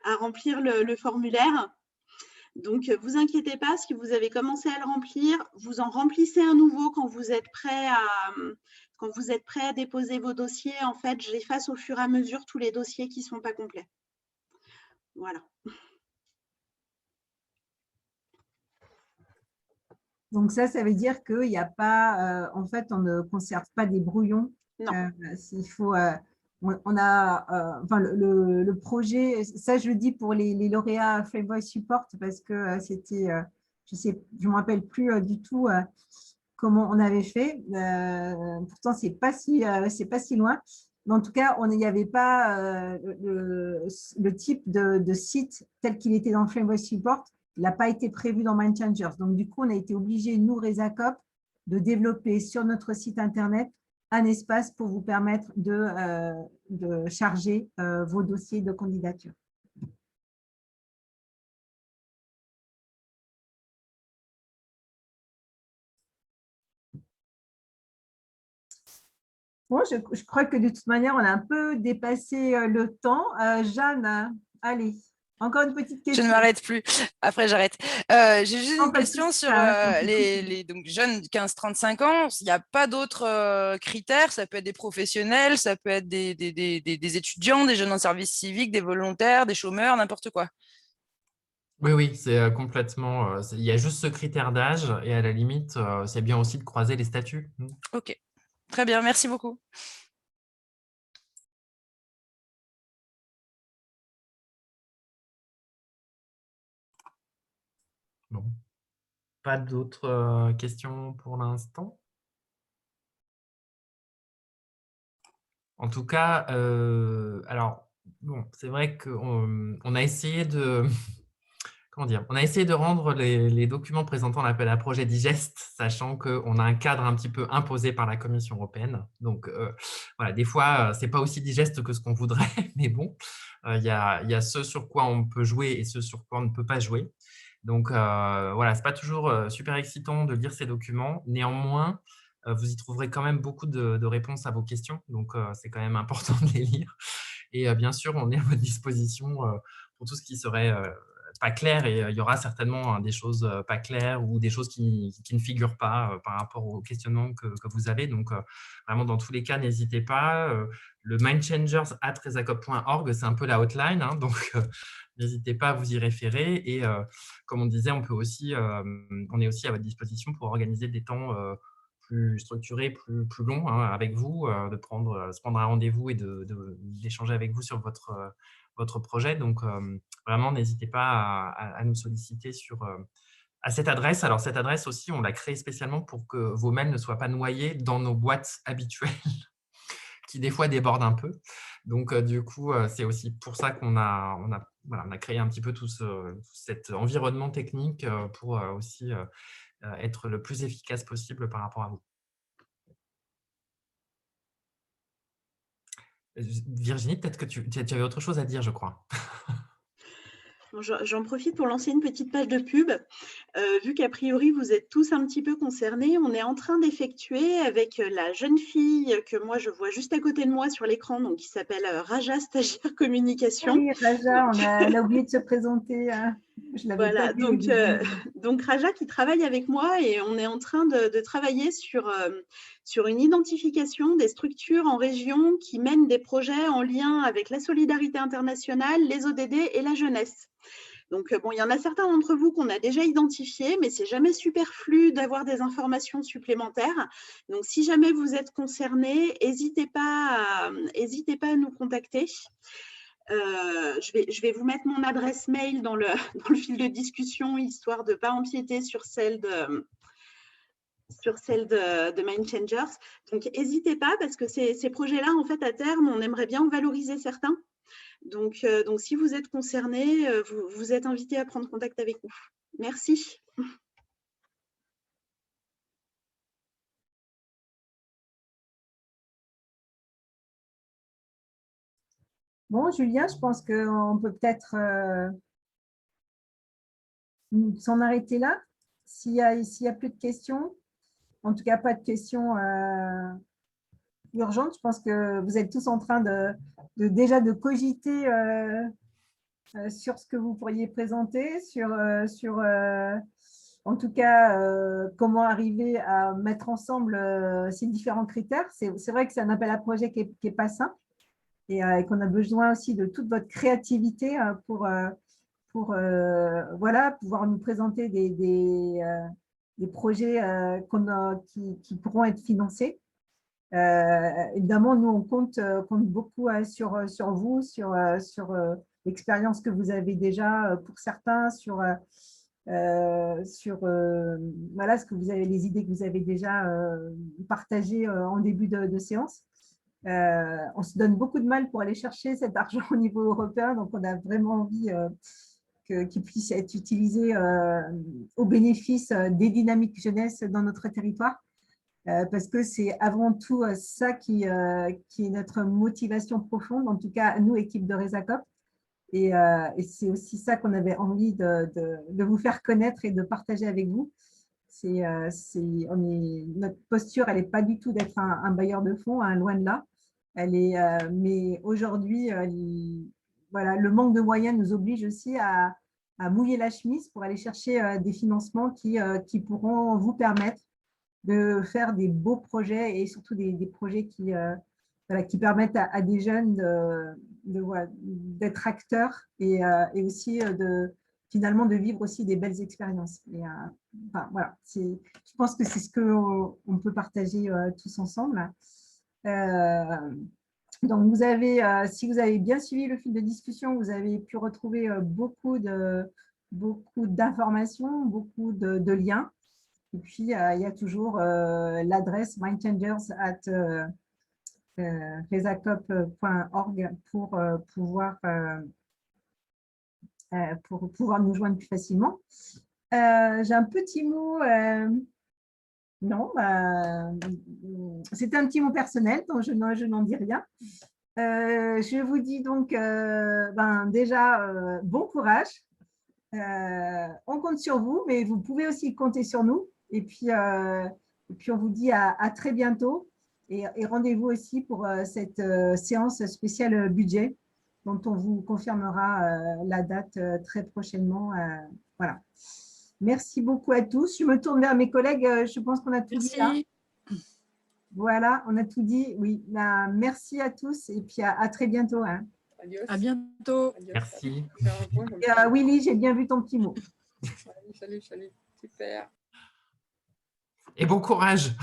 le formulaire. Donc, ne vous inquiétez pas, si vous avez commencé à le remplir, vous en remplissez un nouveau quand vous êtes prêt à déposer vos dossiers. En fait, j'efface au fur et à mesure tous les dossiers qui ne sont pas complets. Voilà. Donc ça veut dire qu'il n'y a pas, en fait, on ne conserve pas des brouillons. Non. Il faut, on a, enfin, le projet, ça je le dis pour les lauréats Frame Voice Support parce que c'était, je ne me rappelle plus du tout comment on avait fait. Pourtant, c'est pas si loin. Mais en tout cas, il n'y avait pas le type de site tel qu'il était dans Frame Voice Support. Il n'a pas été prévu dans Mindchangers. Donc, du coup, on a été obligés, nous, RESACOP, de développer sur notre site Internet un espace pour vous permettre de charger vos dossiers de candidature. Bon, je crois que de toute manière, on a un peu dépassé le temps. Jeanne, allez. Encore une petite question. Je ne m'arrête plus. Après, j'arrête. J'ai juste une question sur les donc, jeunes 15-35 ans. Il n'y a pas d'autres critères. Ça peut être des professionnels, ça peut être des étudiants, des jeunes en service civique, des volontaires, des chômeurs, n'importe quoi. Oui, c'est complètement… il y a juste ce critère d'âge et à la limite, c'est bien aussi de croiser les statuts. Ok, très bien. Merci beaucoup. Bon. Pas d'autres questions pour l'instant? En tout cas, alors, bon, c'est vrai qu'on a essayé de… Comment dire? On a essayé de rendre les documents présentant l'appel à projet digeste, sachant qu'on a un cadre un petit peu imposé par la Commission européenne. Donc, voilà, des fois, ce n'est pas aussi digeste que ce qu'on voudrait, mais bon, il y a ce sur quoi on peut jouer et ce sur quoi on ne peut pas jouer. Donc, voilà, ce n'est pas toujours super excitant de lire ces documents. Néanmoins, vous y trouverez quand même beaucoup de réponses à vos questions. Donc, c'est quand même important de les lire. Et bien sûr, on est à votre disposition pour tout ce qui serait pas clair. Et il y aura certainement des choses pas claires ou des choses qui ne figurent pas par rapport au questionnement que vous avez. Donc, vraiment, dans tous les cas, n'hésitez pas. Le mindchangers@resacop.org, c'est un peu la hotline. Hein, donc, n'hésitez pas à vous y référer. Et comme on disait, on est aussi à votre disposition pour organiser des temps plus structurés, plus longs hein, avec vous, se prendre un rendez-vous et d'échanger avec vous sur votre projet. Donc, vraiment, n'hésitez pas à nous solliciter à cette adresse. Alors, cette adresse aussi, on l'a créée spécialement pour que vos mails ne soient pas noyés dans nos boîtes habituelles qui, des fois, débordent un peu. Donc, du coup, c'est aussi pour ça qu'on a créé un petit peu tout cet environnement technique pour aussi être le plus efficace possible par rapport à vous. Virginie, peut-être que tu avais autre chose à dire, je crois. J'en profite pour lancer une petite page de pub. Vu qu'a priori, vous êtes tous un petit peu concernés, on est en train d'effectuer avec la jeune fille que moi, je vois juste à côté de moi sur l'écran, donc qui s'appelle Raja, stagiaire communication. Oui, Raja, elle a oublié de se présenter. Je l'avais Voilà, pas vu, donc Raja qui travaille avec moi et on est en train de travailler sur une identification des structures en région qui mènent des projets en lien avec la solidarité internationale, les ODD et la jeunesse. Donc, bon, il y en a certains d'entre vous qu'on a déjà identifiés, mais c'est jamais superflu d'avoir des informations supplémentaires. Donc, si jamais vous êtes concernés, n'hésitez pas à nous contacter. Je vais vous mettre mon adresse mail dans le fil de discussion, histoire de ne pas empiéter sur celle de Mindchangers. Donc, n'hésitez pas, parce que ces projets-là, en fait, à terme, on aimerait bien en valoriser certains. Donc, si vous êtes concernés, vous êtes invités à prendre contact avec nous. Merci. Bon, Julien, je pense qu'on peut peut-être s'en arrêter là. S'il y a plus de questions, en tout cas pas de questions urgentes, je pense que vous êtes tous en train déjà de cogiter sur ce que vous pourriez présenter, en tout cas, comment arriver à mettre ensemble ces différents critères. C'est vrai que c'est un appel à projet qui n'est pas simple et qu'on a besoin aussi de toute votre créativité pour voilà, pouvoir nous présenter projets qui pourront être financés. Évidemment, nous, on compte beaucoup sur vous, sur l'expérience que vous avez déjà pour certains, sur voilà, les idées que vous avez déjà partagées en début de séance. On se donne beaucoup de mal pour aller chercher cet argent au niveau européen, donc on a vraiment envie qu'il puisse être utilisé au bénéfice des dynamiques jeunesse dans notre territoire, parce que c'est avant tout ça qui est notre motivation profonde, en tout cas nous, équipe de RESACOP, et c'est aussi ça qu'on avait envie de vous faire connaître et de partager avec vous. Notre posture, elle n'est pas du tout d'être un bailleur de fonds, hein, loin de là. Mais aujourd'hui, voilà, le manque de moyens nous oblige aussi à mouiller la chemise pour aller chercher des financements qui pourront vous permettre de faire des beaux projets et surtout des projets qui permettent à des jeunes d'être acteurs et aussi finalement de vivre aussi des belles expériences. Enfin, voilà, je pense que c'est ce qu'on peut partager tous ensemble. Donc, si vous avez bien suivi le fil de discussion, vous avez pu retrouver beaucoup d'informations, beaucoup de liens. Et puis, il y a toujours l'adresse mindchangers@resacop.org pour pouvoir nous joindre plus facilement. J'ai un petit mot. Non, c'était un petit mot personnel, donc je n'en dis rien. Je vous dis donc déjà bon courage. On compte sur vous, mais vous pouvez aussi compter sur nous. Et puis on vous dit à très bientôt. Et rendez-vous aussi pour cette séance spéciale budget dont on vous confirmera la date très prochainement. Voilà. Merci beaucoup à tous. Je me tourne vers mes collègues. Je pense qu'on a tout dit là. Voilà, on a tout dit. Oui, merci à tous et puis à très bientôt. Hein. À bientôt. Merci. Et, Willy, j'ai bien vu ton petit mot. Salut. Super. Et bon courage.